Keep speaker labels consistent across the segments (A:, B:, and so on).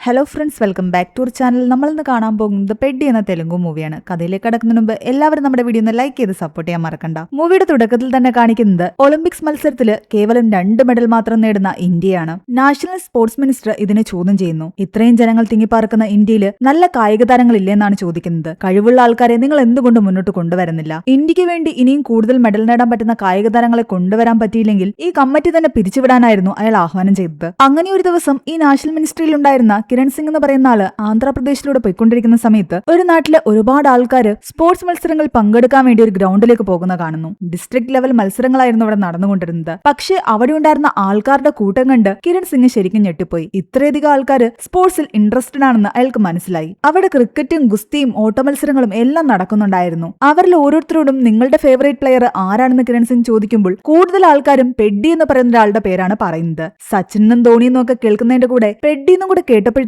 A: Hello friends, welcome back to our channel. നമ്മളിന്ന് കാണാൻ പോകുന്നത് പെഡ്ഡി എന്ന തെലുങ്കു മൂവിയാണ്. കഥയിലേക്ക് കടക്കുന്നതിന് മുമ്പ് എല്ലാവരും നമ്മുടെ വീഡിയോ ഒന്ന് ലൈക്ക് ചെയ്ത് സപ്പോർട്ട് ചെയ്യാൻ മറക്കണ്ട. മൂവിയുടെ തുടക്കത്തിൽ തന്നെ കാണിക്കുന്നത് ഒളിമ്പിക്സ് മത്സരത്തിൽ കേവലം 2 മെഡൽ മാത്രം നേടുന്ന ഇന്ത്യയാണ്. നാഷണൽ സ്പോർട്സ് മിനിസ്റ്റർ ഇതിനെ ചോദ്യം ചെയ്യുന്നു. ഇത്രയും ജനങ്ങൾ തിങ്ങിപ്പാർക്കുന്ന ഇന്ത്യയിൽ നല്ല കായിക താരങ്ങളില്ലെന്നാണ് ചോദിക്കുന്നത്. കഴിവുള്ള ആൾക്കാരെ നിങ്ങൾ എന്തുകൊണ്ട് മുന്നോട്ട് കൊണ്ടുവരുന്നില്ല? ഇന്ത്യക്ക് വേണ്ടി ഇനിയും കൂടുതൽ മെഡൽ നേടാൻ പറ്റുന്ന കായിക താരങ്ങളെ കൊണ്ടുവരാൻ പറ്റിയില്ലെങ്കിൽ ഈ കമ്മിറ്റി തന്നെ പിരിച്ചുവിടാനായിരുന്നു അയാൾ ആഹ്വാനം ചെയ്തത്. അങ്ങനെ ഒരു ദിവസം ഈ നാഷണൽ മിനിസ്ട്രിയിൽ ഉണ്ടായിരുന്ന കിരൺ സിംഗ് എന്ന് പറയുന്ന ആള് ആന്ധ്രാപ്രദേശിലൂടെ പോയിക്കൊണ്ടിരിക്കുന്ന സമയത്ത് ഒരു നാട്ടിലെ ഒരുപാട് ആൾക്കാർ സ്പോർട്സ് മത്സരങ്ങളിൽ പങ്കെടുക്കാൻ വേണ്ടി ഒരു ഗ്രൗണ്ടിലേക്ക് പോകുന്ന കാണുന്നു. ഡിസ്ട്രിക്ട് ലെവൽ മത്സരങ്ങളായിരുന്നു അവിടെ നടന്നുകൊണ്ടിരുന്നത്. പക്ഷേ അവിടെ ഉണ്ടായിരുന്ന ആൾക്കാരുടെ കൂട്ടം കണ്ട് കിരൺ സിംഗ് ശരിക്കും ഞെട്ടിപ്പോയി. ഇത്രയധികം ആൾക്കാർ സ്പോർട്സിൽ ഇൻട്രസ്റ്റഡ് ആണെന്ന് അയാൾക്ക് മനസ്സിലായി. അവിടെ ക്രിക്കറ്റും ഗുസ്തിയും ഓട്ടമത്സരങ്ങളും എല്ലാം നടക്കുന്നുണ്ടായിരുന്നു. അവരിൽ ഓരോരുത്തരോടും നിങ്ങളുടെ ഫേവറേറ്റ് പ്ലെയർ ആരാണെന്ന് കിരൺ സിംഗ് ചോദിക്കുമ്പോൾ കൂടുതൽ ആൾക്കാരും പെഡ്ഡി എന്ന് പറയുന്ന ഒരാളുടെ പേരാണ് പറയുന്നത്. സച്ചിനും ധോണിയെന്നും ഒക്കെ കേൾക്കുന്നതിന്റെ കൂടെ പെഡ്ഡി എന്നും കൂടെ കേട്ടപ്പോഴത്തേക്ക്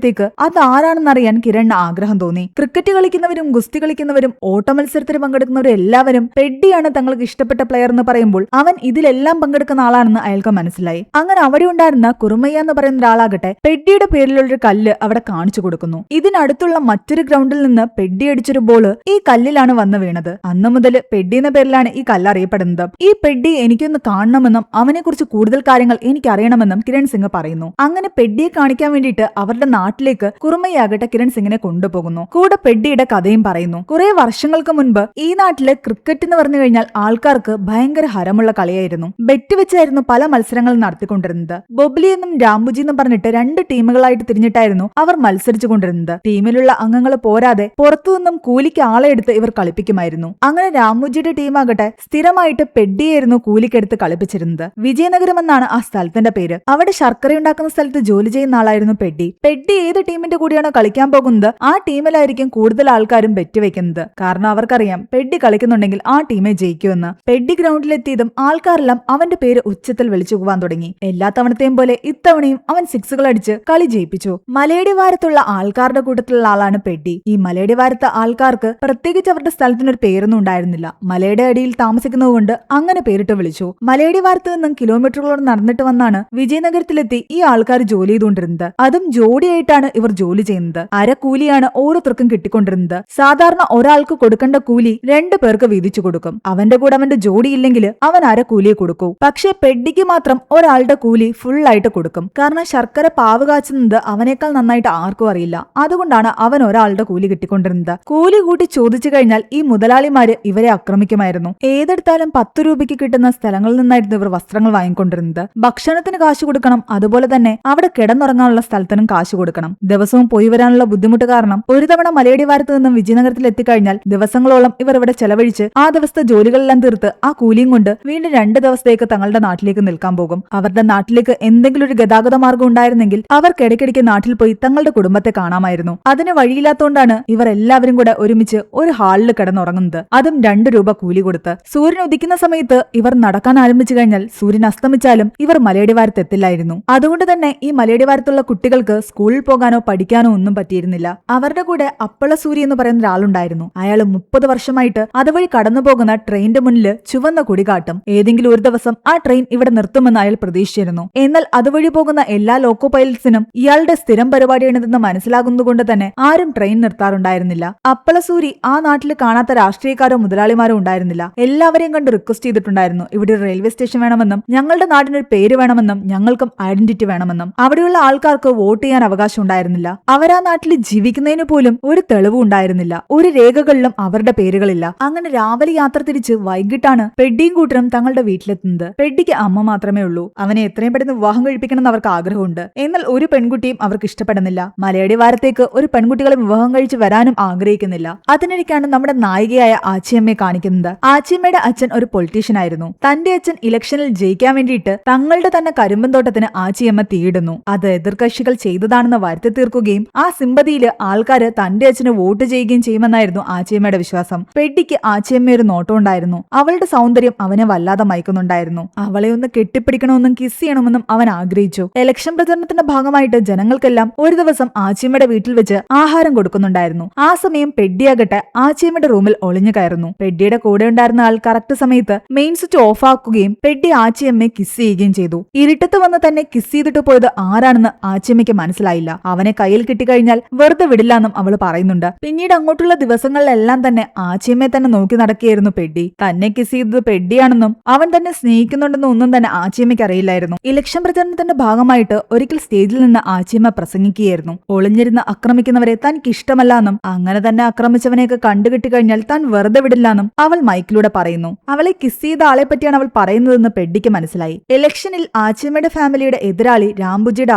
A: അത് ആരാണെന്നറിയാൻ കിരണിന് ആഗ്രഹം തോന്നി. ക്രിക്കറ്റ് കളിക്കുന്നവരും ഗുസ്തി കളിക്കുന്നവരും ഓട്ടമത്സരത്തിൽ പങ്കെടുക്കുന്നവരും എല്ലാവരും പെഡ്ഡിയാണ് തങ്ങൾക്ക് ഇഷ്ടപ്പെട്ട പ്ലെയർ എന്ന് പറയുമ്പോൾ അവൻ ഇതിലെല്ലാം പങ്കെടുക്കുന്ന ആളാണെന്ന് അയാൾക്ക് മനസ്സിലായി. അങ്ങനെ അവിടെ ഉണ്ടായിരുന്ന കുറുമയ്യ എന്ന് പറയുന്ന ഒരാളാകട്ടെ പെഡ്ഡിയുടെ പേരിലുള്ളൊരു കല്ല് അവിടെ കാണിച്ചു കൊടുക്കുന്നു. ഇതിനടുത്തുള്ള മറ്റൊരു ഗ്രൗണ്ടിൽ നിന്ന് പെഡ്ഡി അടിച്ചൊരു ബോള് ഈ കല്ലിലാണ് വന്നു വീണത്. അന്നു മുതൽ പെഡ്ഡി എന്ന പേരിലാണ് ഈ കല്ല് അറിയപ്പെടുന്നത്. ഈ പെഡ്ഡി എനിക്കൊന്ന് കാണണമെന്നും അവനെക്കുറിച്ച് കൂടുതൽ കാര്യങ്ങൾ എനിക്ക് അറിയണമെന്നും കിരൺ സിംഗ് പറയുന്നു. അങ്ങനെ പെഡ്ഡിയെ കാണിക്കാൻ വേണ്ടിയിട്ട് അവരുടെ നാട്ടിലേക്ക് കുറുമയ്യാകട്ടെ കിരൺ സിംഗിനെ കൊണ്ടുപോകുന്നു. കൂടെ പെഡ്ഡിയുടെ കഥയും പറയുന്നു. കുറെ വർഷങ്ങൾക്ക് മുൻപ് ഈ നാട്ടില് ക്രിക്കറ്റ് എന്ന് പറഞ്ഞു കഴിഞ്ഞാൽ ആൾക്കാർക്ക് ഭയങ്കര ഹരമുള്ള കളിയായിരുന്നു. ബെറ്റ് വെച്ചായിരുന്നു പല മത്സരങ്ങളും നടത്തിക്കൊണ്ടിരുന്നത്. ബൊബ്ലി എന്നും രാംബുജി എന്നും പറഞ്ഞിട്ട് 2 ടീമുകളായിട്ട് തിരിഞ്ഞിട്ടായിരുന്നു അവർ മത്സരിച്ചു കൊണ്ടിരുന്നത്. ടീമിലുള്ള അംഗങ്ങൾ പോരാതെ പുറത്തുനിന്നും കൂലിക്ക് ആളെ എടുത്ത് ഇവർ കളിപ്പിക്കുമായിരുന്നു. അങ്ങനെ രാംബുജിയുടെ ടീമാകട്ടെ സ്ഥിരമായിട്ട് പെഡ്ഡിയായിരുന്നു കൂലിക്കെടുത്ത് കളിപ്പിച്ചിരുന്നത്. വിജയനഗരം എന്നാണ് ആ സ്ഥലത്തിന്റെ പേര്. അവിടെ ശർക്കര ഉണ്ടാക്കുന്ന സ്ഥലത്ത് ജോലി ചെയ്യുന്ന ആളായിരുന്നു പെഡ്ഡി. പെഡ്ഡി ഏത് ടീമിന്റെ കൂടിയാണോ കളിക്കാൻ പോകുന്നത് ആ ടീമിലായിരിക്കും കൂടുതൽ ആൾക്കാരും ബെറ്റ് വെക്കുന്നത്. കാരണം അവർക്കറിയാം പെഡ്ഡി കളിക്കുന്നുണ്ടെങ്കിൽ ആ ടീമെ ജയിക്കുമെന്ന്. പെഡ്ഡി ഗ്രൗണ്ടിലെത്തിയതും ആൾക്കാരെല്ലാം അവന്റെ പേര് ഉച്ചത്തിൽ വിളിച്ചു പോവാൻ തുടങ്ങി. എല്ലാ തവണത്തെയും പോലെ ഇത്തവണയും അവൻ 6 അടിച്ച് കളി ജയിപ്പിച്ചു. മലയടി വാരത്തുള്ള ആൾക്കാരുടെ കൂട്ടത്തിലുള്ള ആളാണ് പെഡ്ഡി. ഈ മലയടി വാരത്തെ ആൾക്കാർക്ക് പ്രത്യേകിച്ച് അവരുടെ സ്ഥലത്തിനൊരു പേരൊന്നും ഉണ്ടായിരുന്നില്ല. മലയുടെ അടിയിൽ താമസിക്കുന്നതുകൊണ്ട് അങ്ങനെ പേരിട്ട് വിളിച്ചു. മലയടി വാരത്ത് നിന്നും കിലോമീറ്ററുകളോട് നടന്നിട്ട് വന്നാണ് വിജയനഗരത്തിലെത്തി ഈ ആൾക്കാർ ജോലി ചെയ്തുകൊണ്ടിരുന്നത്. അതും ജോഡിയായിട്ടാണ് ഇവർ ജോലി ചെയ്യുന്നത്. അരക്കൂലിയാണ് ഓരോരുത്തർക്കും കിട്ടിക്കൊണ്ടിരുന്നത്. സാധാരണ ഒരാൾക്ക് കൊടുക്കേണ്ട കൂലി 2 പേർക്ക് വീതിച്ചു കൊടുക്കും. അവന്റെ കൂടെ അവന്റെ ജോഡി ഇല്ലെങ്കിൽ അവൻ അരക്കൂലിയെ കൊടുക്കൂ. പക്ഷെ പെഡ്ഡിക്ക് മാത്രം ഒരാളുടെ കൂലി ഫുൾ ആയിട്ട് കൊടുക്കും. കാരണം ശർക്കര പാവ് കാച്ചുന്നത് അവനേക്കാൾ നന്നായിട്ട് ആർക്കും അറിയില്ല. അതുകൊണ്ടാണ് അവൻ ഒരാളുടെ കൂലി കിട്ടിക്കൊണ്ടിരുന്നത്. കൂലി കൂട്ടി ചോദിച്ചു കഴിഞ്ഞാൽ ഈ മുതലാളിമാര് ഇവരെ ആക്രമിക്കുമായിരുന്നു. ഏതെടുത്താലും 10 രൂപയ്ക്ക് കിട്ടുന്ന സ്ഥലങ്ങളിൽ നിന്നായിരുന്നു ഇവർ വസ്ത്രങ്ങൾ വാങ്ങിക്കൊണ്ടിരുന്നത്. ഭക്ഷണത്തിന് കാശ് കൊടുക്കണം. അതുപോലെ തന്നെ അവിടെ കിടന്നുറങ്ങാനുള്ള സ്ഥലത്തിനും കാശ് കൊടുക്കണം. ദിവസവും പോയി വരാനുള്ള ബുദ്ധിമുട്ട് കാരണം ഒരു തവണ മലയടി വാരത്ത് നിന്നും വിജയനഗരത്തിൽ എത്തിക്കഴിഞ്ഞാൽ ദിവസങ്ങളോളം ഇവർ ഇവിടെ ചെലവഴിച്ച് ആ ദിവസത്തെ ജോലികളെല്ലാം തീർത്ത് ആ കൂലിയും കൊണ്ട് വീണ്ടും 2 ദിവസത്തേക്ക് തങ്ങളുടെ നാട്ടിലേക്ക് നിൽക്കാൻ പോകും. അവരുടെ നാട്ടിലേക്ക് എന്തെങ്കിലും ഒരു ഗതാഗത മാർഗം ഉണ്ടായിരുന്നെങ്കിൽ അവർക്ക് ഇടയ്ക്കിടയ്ക്ക് നാട്ടിൽ പോയി തങ്ങളുടെ കുടുംബത്തെ കാണാമായിരുന്നു. അതിന് വഴിയില്ലാത്തതുകൊണ്ടാണ് ഇവർ എല്ലാവരും കൂടെ ഒരുമിച്ച് ഒരു ഹാളിൽ കിടന്നുറങ്ങുന്നത്. അതും 2 രൂപ കൂലി കൊടുത്ത്. സൂര്യൻ ഉദിക്കുന്ന സമയത്ത് ഇവർ നടക്കാൻ ആരംഭിച്ചു കഴിഞ്ഞാൽ സൂര്യൻ അസ്തമിച്ചാലും ഇവർ മലയടി വാരത്ത് എത്തില്ലായിരുന്നു. അതുകൊണ്ട് തന്നെ ഈ മലയടി വാരത്തുള്ള കുട്ടികൾക്ക് സ്കൂളിൽ പോകാനോ പഠിക്കാനോ ഒന്നും പറ്റിയിരുന്നില്ല. അവരുടെ കൂടെ അപ്പളസൂരി എന്ന് പറയുന്ന ഒരാളുണ്ടായിരുന്നു. അയാൾ 30 വർഷമായിട്ട് അതുവഴി കടന്നുപോകുന്ന ട്രെയിനിന്റെ മുന്നിൽ ചുവന്ന കൊടി കാട്ടും. ഏതെങ്കിലും ഒരു ദിവസം ആ ട്രെയിൻ ഇവിടെ നിർത്തുമെന്ന് അയാൾ പ്രതീക്ഷിച്ചിരുന്നു. എന്നാൽ അതുവഴി പോകുന്ന എല്ലാ ലോക്കോ പൈലറ്റ്സിനും ഇയാളുടെ സ്ഥിരം പരിപാടിയാണിതെന്ന് മനസ്സിലാകുന്നതുകൊണ്ട് തന്നെ ആരും ട്രെയിൻ നിർത്താറുണ്ടായിരുന്നില്ല. അപ്പളസൂരി ആ നാട്ടിൽ കാണാത്ത രാഷ്ട്രീയക്കാരോ മുതലാളിമാരോ ഉണ്ടായിരുന്നില്ല. എല്ലാവരെയും കണ്ട് റിക്വസ്റ്റ് ചെയ്തിട്ടുണ്ടായിരുന്നു, ഇവിടെ ഒരു റെയിൽവേ സ്റ്റേഷൻ വേണമെന്നും ഞങ്ങളുടെ നാടിനൊരു പേര് വേണമെന്നും ഞങ്ങൾക്കും ഐഡന്റിറ്റി വേണമെന്നും. അവിടെയുള്ള ആൾക്കാർക്ക് വോട്ട് ചെയ്യാൻ അവകാശം ഉണ്ടായിരുന്നില്ല. അവരാ നാട്ടിൽ ജീവിക്കുന്നതിന് പോലും ഒരു തെളിവും ഉണ്ടായിരുന്നില്ല. ഒരു രേഖകളിലും അവരുടെ പേരുകളില്ല. അങ്ങനെ രാവിലെ യാത്ര തിരിച്ച് വൈകിട്ടാണ് പെഡ്ഡിയും കൂട്ടരും തങ്ങളുടെ വീട്ടിലെത്തുന്നത്. പെഡ്ഡിക്ക് അമ്മ മാത്രമേ ഉള്ളൂ. അവനെ എത്രയും പെട്ടെന്ന് വിവാഹം കഴിപ്പിക്കണമെന്ന് അവർക്ക് ആഗ്രഹമുണ്ട്. എന്നാൽ ഒരു പെൺകുട്ടിയും അവർക്ക് ഇഷ്ടപ്പെടുന്നില്ല. മലയടി വാരത്തേക്ക് ഒരു പെൺകുട്ടികളെ വിവാഹം കഴിച്ച് വരാനും ആഗ്രഹിക്കുന്നില്ല. അതിനിടയ്ക്കാണ് നമ്മുടെ നായികയായ ആച്ചിയമ്മയെ കാണിക്കുന്നത്. ആച്ചിയമ്മയുടെ അച്ഛൻ ഒരു പൊളിറ്റീഷ്യൻ ആയിരുന്നു. തന്റെ അച്ഛൻ ഇലക്ഷനിൽ ജയിക്കാൻ വേണ്ടിയിട്ട് തങ്ങളുടെ തന്നെ കരിമ്പൻ തോട്ടത്തിന് ആച്ചിയമ്മ തീയിടുന്നു. അത് എതിർകക്ഷികൾ ചെയ്തതാണെന്ന് വരുത്തി തീർക്കുകയും ആ സിമ്പതിയിൽ ആൾക്കാര് തന്റെ അച്ഛന് വോട്ട് ചെയ്യുകയും ചെയ്യുമെന്നായിരുന്നു ആച്ചിയമ്മയുടെ വിശ്വാസം. പെഡ്ഡിക്ക് ആച്ചിയമ്മ ഒരു നോട്ടം ഉണ്ടായിരുന്നു. അവളുടെ സൗന്ദര്യം അവനെ വല്ലാതെ മയക്കുന്നുണ്ടായിരുന്നു. അവളെ ഒന്ന് കെട്ടിപ്പിടിക്കണമെന്നും കിസ് ചെയ്യണമെന്നും അവൻ ആഗ്രഹിച്ചു. ഇലക്ഷൻ പ്രചരണത്തിന്റെ ഭാഗമായിട്ട് ജനങ്ങൾക്കെല്ലാം ഒരു ദിവസം ആച്ചിയമ്മയുടെ വീട്ടിൽ വെച്ച് ആഹാരം കൊടുക്കുന്നുണ്ടായിരുന്നു. ആ സമയം പെഡ്ഡിയാകട്ടെ ആച്ചിയമ്മയുടെ റൂമിൽ ഒളിഞ്ഞു കയറുന്നു. പെഡ്ഡിയുടെ കൂടെ ഉണ്ടായിരുന്ന ആൾ കറക്റ്റ് സമയത്ത് മെയിൻ സ്വിച്ച് ഓഫ് ആക്കുകയും പെഡ്ഡി ആച്ചിയമ്മയെ കിസ് ചെയ്യുകയും ചെയ്തു. ഇരുട്ടത്ത് വന്ന് തന്നെ കിസ് ചെയ്തിട്ട് പോയത് ആരാണെന്ന് ആച്ചിയമ്മയ്ക്ക് മനസ്സിലായില്ല. മനസ്സിലായില്ല. അവനെ കയ്യിൽ കിട്ടിക്കഴിഞ്ഞാൽ വെറുതെ വിടില്ലെന്നും അവൾ പറയുന്നുണ്ട്. പിന്നീട് അങ്ങോട്ടുള്ള ദിവസങ്ങളിലെല്ലാം തന്നെ ആച്ചിയമ്മയെ തന്നെ നോക്കി നടക്കുകയായിരുന്നു പെഡ്ഡി. തന്നെ കിസ് ചെയ്തത് പെഡ്ഡിയാണെന്നും അവൻ തന്നെ സ്നേഹിക്കുന്നുണ്ടെന്നും ഒന്നും തന്നെ ആച്ചിയമ്മയ്ക്ക് അറിയില്ലായിരുന്നു. ഇലക്ഷൻ പ്രചരണത്തിന്റെ ഭാഗമായിട്ട് ഒരിക്കൽ സ്റ്റേജിൽ നിന്ന് ആച്ചിയമ്മ പ്രസംഗിക്കുകയായിരുന്നു. ഒളിഞ്ഞിരുന്ന് ആക്രമിക്കുന്നവരെ തനിക്ക് ഇഷ്ടമല്ലാന്നും അങ്ങനെ തന്നെ ആക്രമിച്ചവനെയൊക്കെ കണ്ടുകിട്ടിക്കഴിഞ്ഞാൽ താൻ വെറുതെ വിടില്ലാന്നും അവൾ മൈക്കിലൂടെ പറയുന്നു. അവളെ കിസ് ചെയ്ത ആളെ പറ്റിയാണ് അവൾ പറയുന്നതെന്ന് പെഡ്ഡിക്ക് മനസ്സിലായി. ഇലക്ഷനിൽ ആച്ചിയമ്മയുടെ ഫാമിലിയുടെ എതിരാളി രാംബുജിയുടെ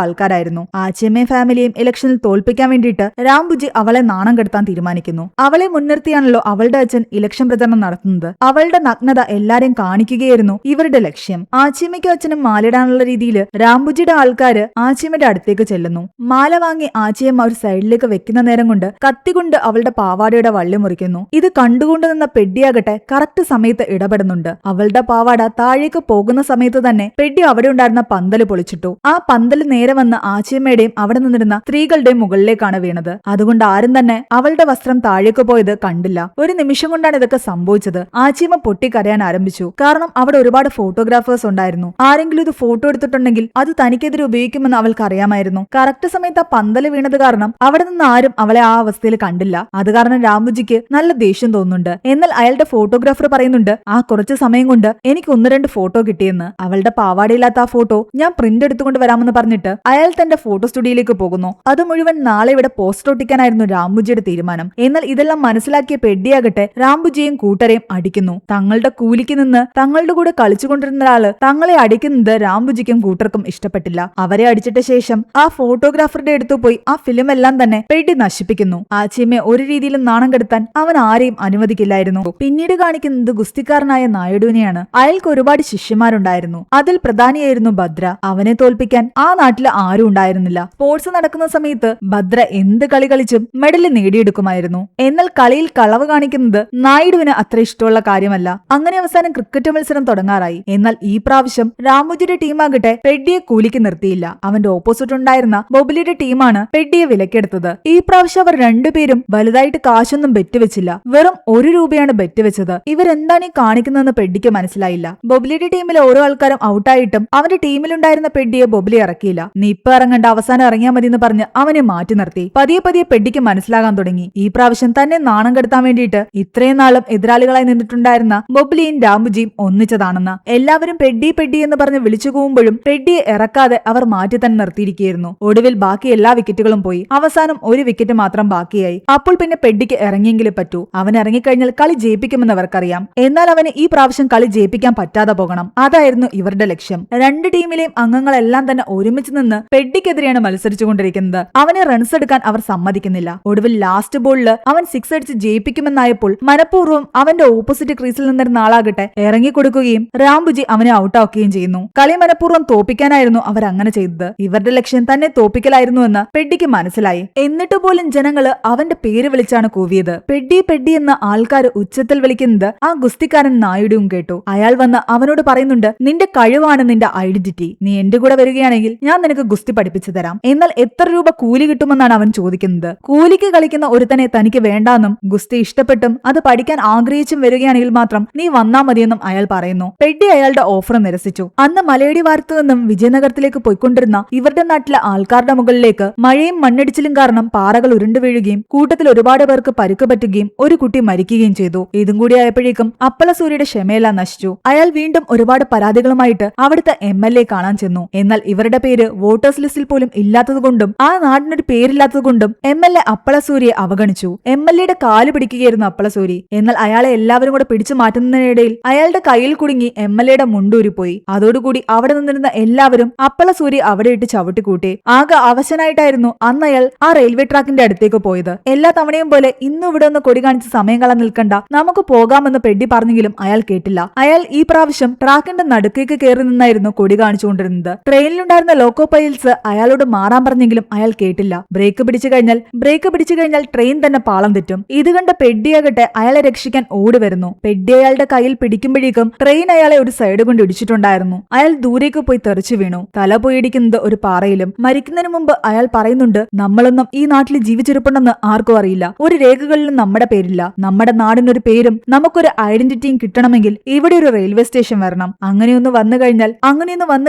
A: ആൾക്കാരായിരുന്നു. ആച്ചിയമ്മയും ഫാമിലിയും ഇലക്ഷനിൽ തോൽപ്പിക്കാൻ വേണ്ടിയിട്ട് രാംബുജി അവളെ നാണം കെടുത്താൻ തീരുമാനിക്കുന്നു. അവളെ മുൻനിർത്തിയാണല്ലോ അവളുടെ അച്ഛൻ ഇലക്ഷൻ പ്രചരണം നടത്തുന്നത്. അവളുടെ നഗ്നത എല്ലാരെയും കാണിക്കുകയായിരുന്നു ഇവരുടെ ലക്ഷ്യം. ആച്ചിയമ്മയ്ക്കും അച്ഛനും മാലയിടാനുള്ള രീതിയിൽ രാംബുജിയുടെ ആൾക്കാര് ആച്ചിയമ്മയുടെ അടുത്തേക്ക് ചെല്ലുന്നു. മാല വാങ്ങി ആച്ചിയമ്മ ഒരു സൈഡിലേക്ക് വെക്കുന്ന നേരം കൊണ്ട് കത്തികൊണ്ട് അവളുടെ പാവാടയുടെ വള്ളി മുറിക്കുന്നു. ഇത് കണ്ടുകൊണ്ട് നിന്ന പെഡ്ഡിയാകട്ടെ കറക്റ്റ് സമയത്ത് ഇടപെടുന്നുണ്ട്. അവളുടെ പാവാട താഴേക്ക് പോകുന്ന സമയത്ത് തന്നെ പെഡ്ഡി അവിടെ ഉണ്ടായിരുന്ന പന്തല് പൊളിച്ചിട്ടു. ആ പന്തല് നേരെ വന്ന് ആച്ചിയമ്മയുടെയും അവിടെ നിന്നിരുന്ന സ്ത്രീകളുടെയും മുകളിലേക്കാണ് വീണത്. അതുകൊണ്ട് ആരും തന്നെ അവളുടെ വസ്ത്രം താഴേക്ക് പോയത് കണ്ടില്ല. ഒരു നിമിഷം കൊണ്ടാണ് ഇതൊക്കെ സംഭവിച്ചത്. ആച്ചിയമ്മ പൊട്ടിക്കരയാൻ ആരംഭിച്ചു. കാരണം അവിടെ ഒരുപാട് ഫോട്ടോഗ്രാഫേഴ്സ് ഉണ്ടായിരുന്നു. ആരെങ്കിലും ഇത് ഫോട്ടോ എടുത്തിട്ടുണ്ടെങ്കിൽ അത് തനിക്കെതിരെ ഉപയോഗിക്കുമെന്ന് അവൾക്ക് അറിയാമായിരുന്നു. കറക്റ്റ് സമയത്ത് ആ പന്തല് വീണത് കാരണം അവിടെ നിന്ന് ആരും അവളെ ആ അവസ്ഥയിൽ കണ്ടില്ല. അത് കാരണം രാംബുജിക്ക് നല്ല ദേഷ്യം തോന്നുന്നുണ്ട്. എന്നാൽ അയാളുടെ ഫോട്ടോഗ്രാഫർ പറയുന്നുണ്ട്, ആ കുറച്ച് സമയം കൊണ്ട് എനിക്ക് 1-2 ഫോട്ടോ കിട്ടിയെന്ന്. അവളുടെ പാവാടയില്ലാത്ത ആ ഫോട്ടോ ഞാൻ പ്രിന്റ് എടുത്തുകൊണ്ട് വരാമെന്ന് പറഞ്ഞിട്ട് അയാൾ തന്റെ ഫോട്ടോ സ്റ്റുഡിയോയിലേക്ക് പോകുന്നു. അത് മുഴുവൻ നാളെ ഇവിടെ പോസ്റ്റർ ഒട്ടിക്കാനായിരുന്നു രാംബുജിയുടെ തീരുമാനം. എന്നാൽ ഇതെല്ലാം മനസ്സിലാക്കിയ പെഡ്ഡിയാകട്ടെ രാംബുജിയെയും കൂട്ടരെയും അടിക്കുന്നു. തങ്ങളുടെ കൂലിക്ക് നിന്ന് തങ്ങളുടെ കൂടെ കളിച്ചുകൊണ്ടിരുന്ന ഒരാള് തങ്ങളെ അടിക്കുന്നത് രാംബുജിക്കും കൂട്ടർക്കും ഇഷ്ടപ്പെട്ടില്ല. അവരെ അടിച്ചിട്ട ശേഷം ആ ഫോട്ടോഗ്രാഫറുടെ അടുത്ത് പോയി ആ ഫിലിം എല്ലാം തന്നെ പെഡ്ഡി നശിപ്പിക്കുന്നു. ആച്ചിയമ്മയെ ഒരു രീതിയിലും നാണം കെടുത്താൻ അവൻ ആരെയും അനുവദിക്കില്ലായിരുന്നു. പിന്നീട് കാണിക്കുന്നത് ഗുസ്തിക്കാരനായ നായിഡുവിനെയാണ്. അയാൾക്ക് ഒരുപാട് ശിഷ്യന്മാരുണ്ടായിരുന്നു. അതിൽ പ്രധാനിയായിരുന്നു ഭദ്ര. അവനെ തോൽപ്പിക്കാൻ ആ നാട്ടിൽ ആരും ഉണ്ടായിരുന്നില്ല. സ്പോർട്സ് നടക്കുന്ന സമയത്ത് ഭദ്ര എന്ത് കളി കളിച്ചും മെഡല് നേടിയെടുക്കുമായിരുന്നു. എന്നാൽ കളിയിൽ കളവ് കാണിക്കുന്നത് നായിഡുവിന് അത്ര ഇഷ്ടമുള്ള കാര്യമല്ല. അങ്ങനെ അവസാനം ക്രിക്കറ്റ് മത്സരം തുടങ്ങാറായി. എന്നാൽ ഈ പ്രാവശ്യം രാംബുജിയുടെ ടീമാകട്ടെ പെഡ്ഡിയെ കൂലിക്ക് നിർത്തിയില്ല. അവന്റെ ഓപ്പോസിറ്റ് ഉണ്ടായിരുന്ന ബൊബിലിയുടെ ടീമാണ് പെഡ്ഡിയെ വിലക്കെടുത്തത്. ഈ പ്രാവശ്യം അവർ രണ്ടുപേരും വലുതായിട്ട് കാശൊന്നും ബെറ്റ് വെച്ചില്ല. വെറും 1 രൂപയാണ് ബെറ്റ് വെച്ചത്. ഇവരെന്താണ് ഈ കാണിക്കുന്നതെന്ന് പെഡ്ഡിക്ക് മനസ്സിലായില്ല. ബൊബിലിയുടെ ടീമിലെ ഓരോ ആൾക്കാരും ഔട്ടായിട്ടും അവന്റെ ടീമിലുണ്ടായിരുന്ന പെഡ്ഡിയെ ബൊബിലി ഇറക്കിയില്ല. നീ ഇപ്പൊ ഇറങ്ങണ്ട, അവസാനം ഇറങ്ങിയാൽ മതി എന്ന് പറഞ്ഞ് അവനെ മാറ്റി നിർത്തി. പതിയെ പതിയെ പെഡ്ഡിക്ക് മനസ്സിലാകാൻ തുടങ്ങി ഈ പ്രാവശ്യം തന്നെ നാണം കെടുത്താൻ വേണ്ടിയിട്ട് ഇത്രയും നാളും എതിരാളികളായി നിന്നിട്ടുണ്ടായിരുന്ന ബൊബിലിയും രാംബുജിയും ഒന്നിച്ചതാണെന്ന്. എല്ലാവരും പെഡ്ഡി പെഡ്ഡി എന്ന് പറഞ്ഞ് വിളിച്ചു പോകുമ്പോഴും പെഡ്ഡിയെ ഇറക്കാതെ അവർ മാറ്റി തന്നെ നിർത്തിയിരിക്കുകയായിരുന്നു. ഒടുവിൽ ബാക്കി എല്ലാ വിക്കറ്റുകളും പോയി. അവസാനം 1 വിക്കറ്റ് മാത്രം ബാക്കിയായി. അപ്പോൾ പിന്നെ പെഡ്ഡിക്ക് ഇറങ്ങിയെങ്കിലും പറ്റൂ. അവൻ ഇറങ്ങിക്കഴിഞ്ഞാൽ കളി ജയിപ്പിക്കുമെന്ന് അവർക്കറിയാം. എന്നാൽ അവന് ഈ പ്രാവശ്യം കളി ജയിപ്പിക്കാൻ പറ്റാതെ പോകണം. അതായിരുന്നു ഇവരുടെ ലക്ഷ്യം. 2 ടീമിലെയും അംഗങ്ങളെല്ലാം തന്നെ ഒരുമിച്ച് നിന്ന് പെഡ്ഡിക്കെതിരെയാണ് മത്സരിച്ചുകൊണ്ടിരിക്കുന്നത്. അവനെ റൺസ് എടുക്കാൻ അവർ സമ്മതിക്കുന്നില്ല. ഒടുവിൽ ലാസ്റ്റ് ബോളിൽ അവൻ 6 അടിച്ച് ജയിപ്പിക്കുമെന്നായപ്പോൾ മനഃപൂർവ്വം അവന്റെ ഓപ്പോസിറ്റ് ക്രീസിൽ നിന്നിരുന്ന ആളാകട്ടെ ഇറങ്ങിക്കൊടുക്കുകയും രാംബുജി അവനെ ഔട്ടാക്കുകയും ചെയ്യുന്നു. കളി മനഃപൂർവ്വം തോപ്പിക്കാനായിരുന്നു അവർ അങ്ങനെ ചെയ്തത്. ഇവരുടെ ലക്ഷ്യം തന്നെ തോപ്പിക്കലായിരുന്നുവെന്ന് പെഡ്ഡിക്ക് മനസ്സിലായി. എന്നിട്ട് പോലും ജനങ്ങള് അവന്റെ പേര് വിളിച്ചാണ് കൂവിയത്. പെഡ്ഡി പെഡ്ഡി എന്ന ആൾക്കാർ ഉച്ചത്തിൽ വിളിക്കുന്നത് ആ ഗുസ്തിക്കാരൻ നായിഡുവും കേട്ടു. അയാൾ വന്ന് അവനോട് പറയുന്നുണ്ട്, നിന്റെ കഴിവാണ് നിന്റെ ഐഡന്റിറ്റി. നീ എന്റെ കൂടെ വരികയാണെങ്കിൽ ഞാൻ നിനക്ക് ഗുസ്തി പഠിപ്പിച്ചു തരാം. എന്നാൽ എത്ര രൂപ കൂലി കിട്ടുമെന്നാണ് അവൻ ചോദിക്കുന്നത്. കൂലിക്ക് കളിക്കുന്ന ഒരുത്തനെ തനിക്ക് വേണ്ടാന്നും ഗുസ്തി ഇഷ്ടപ്പെട്ടും അത് പഠിക്കാൻ ആഗ്രഹിച്ചും വരികയാണെങ്കിൽ മാത്രം നീ വന്നാ മതിയെന്നും അയാൾ പറയുന്നു. പെഡ്ഡി അയാളുടെ ഓഫർ നിരസിച്ചു. അന്ന് മലയടി വാരത്ത് നിന്നും വിജയനഗരത്തിലേക്ക് പോയിക്കൊണ്ടിരുന്ന ഇവരുടെ നാട്ടിലെ ആൾക്കാരുടെ മുകളിലേക്ക് മഴയും മണ്ണിടിച്ചിലും കാരണം പാറകൾ ഉരുണ്ടു വീഴുകയും കൂട്ടത്തിൽ ഒരുപാട് പേർക്ക് പരുക്ക് പറ്റുകയും ഒരു കുട്ടി മരിക്കുകയും ചെയ്തു. ഇതും കൂടി ആയപ്പോഴേക്കും അപ്പലസൂരിയുടെ ക്ഷമയെല്ലാം നശിച്ചു. അയാൾ വീണ്ടും ഒരുപാട് പരാതികളുമായിട്ട് അവിടുത്തെ MLA കാണാൻ ചെന്നു. എന്നാൽ ഇവരുടെ പേര് വോട്ടേഴ്സ് ലിസ്റ്റിൽ പോലും ഇല്ലാത്തതുകൊണ്ടും ആ നാടിനൊരു പേരില്ലാത്തതുകൊണ്ടും MLA അപ്പളസൂരിയെ അവഗണിച്ചു. MLAയുടെ കാല് പിടിക്കുകയായിരുന്നു അപ്പളസൂരി. എന്നാൽ അയാളെ എല്ലാവരും കൂടെ പിടിച്ചു മാറ്റുന്നതിനിടയിൽ അയാളുടെ കയ്യിൽ കുടുങ്ങി MLAയുടെ മുണ്ടൂരിപ്പോയി. അതോടുകൂടി അവിടെ നിന്നിരുന്ന എല്ലാവരും അപ്പളസൂരി അവിടെ ഇട്ട് ചവിട്ടിക്കൂട്ടി. ആകെ അവശനായിട്ടായിരുന്നു അന്ന് അയാൾ ആ റെയിൽവേ ട്രാക്കിന്റെ അടുത്തേക്ക് പോയത്. എല്ലാ തവണയും പോലെ ഇന്ന് ഇവിടെ ഒന്ന് കൊടി കാണിച്ച് സമയം കളയാൻ നിൽക്കണ്ട, നമുക്ക് പോകാമെന്ന് പെഡ്ഡി പറഞ്ഞെങ്കിലും അയാൾ കേട്ടില്ല. അയാൾ ഈ പ്രാവശ്യം ട്രാക്കിന്റെ നടുക്കേക്ക് കയറി നിന്നായിരുന്നു കൊടി കാണിച്ചുകൊണ്ടിരുന്നത്. ട്രെയിനിലുണ്ടായിരുന്ന ലോക്കോ പൈലറ്റ്സ് അയാളോട് മാറാൻ പറഞ്ഞെങ്കിലും അയാൾ കേട്ടില്ല. ബ്രേക്ക് പിടിച്ചു കഴിഞ്ഞാൽ ട്രെയിൻ തന്നെ പാളം തെറ്റും. ഇത് കണ്ട പെഡ്ഡിയാകട്ടെ അയാളെ രക്ഷിക്കാൻ ഓടി വരുന്നു. പെഡ്ഡി അയാളുടെ കയ്യിൽ പിടിക്കുമ്പോഴേക്കും ട്രെയിൻ അയാളെ ഒരു സൈഡ് കൊണ്ട് ഇടിച്ചിട്ടുണ്ടായിരുന്നു. അയാൾ ദൂരേക്ക് പോയി തെറിച്ചു വീണു. തല പോയിടിക്കുന്നത് ഒരു പാറയിലും. മരിക്കുന്നതിന് മുമ്പ് അയാൾ പറയുന്നുണ്ട്, നമ്മളൊന്നും ഈ നാട്ടിൽ ജീവിച്ചിരിപ്പുണ്ടെന്ന് ആർക്കും അറിയില്ല. ഒരു രേഖകളിലും നമ്മുടെ പേരില്ല. നമ്മുടെ നാടിനൊരു പേരും നമുക്കൊരു ഐഡന്റിറ്റിയും കിട്ടണമെങ്കിൽ ഇവിടെ ഒരു റെയിൽവേ സ്റ്റേഷൻ വരണം. അങ്ങനെയൊന്ന് വന്നു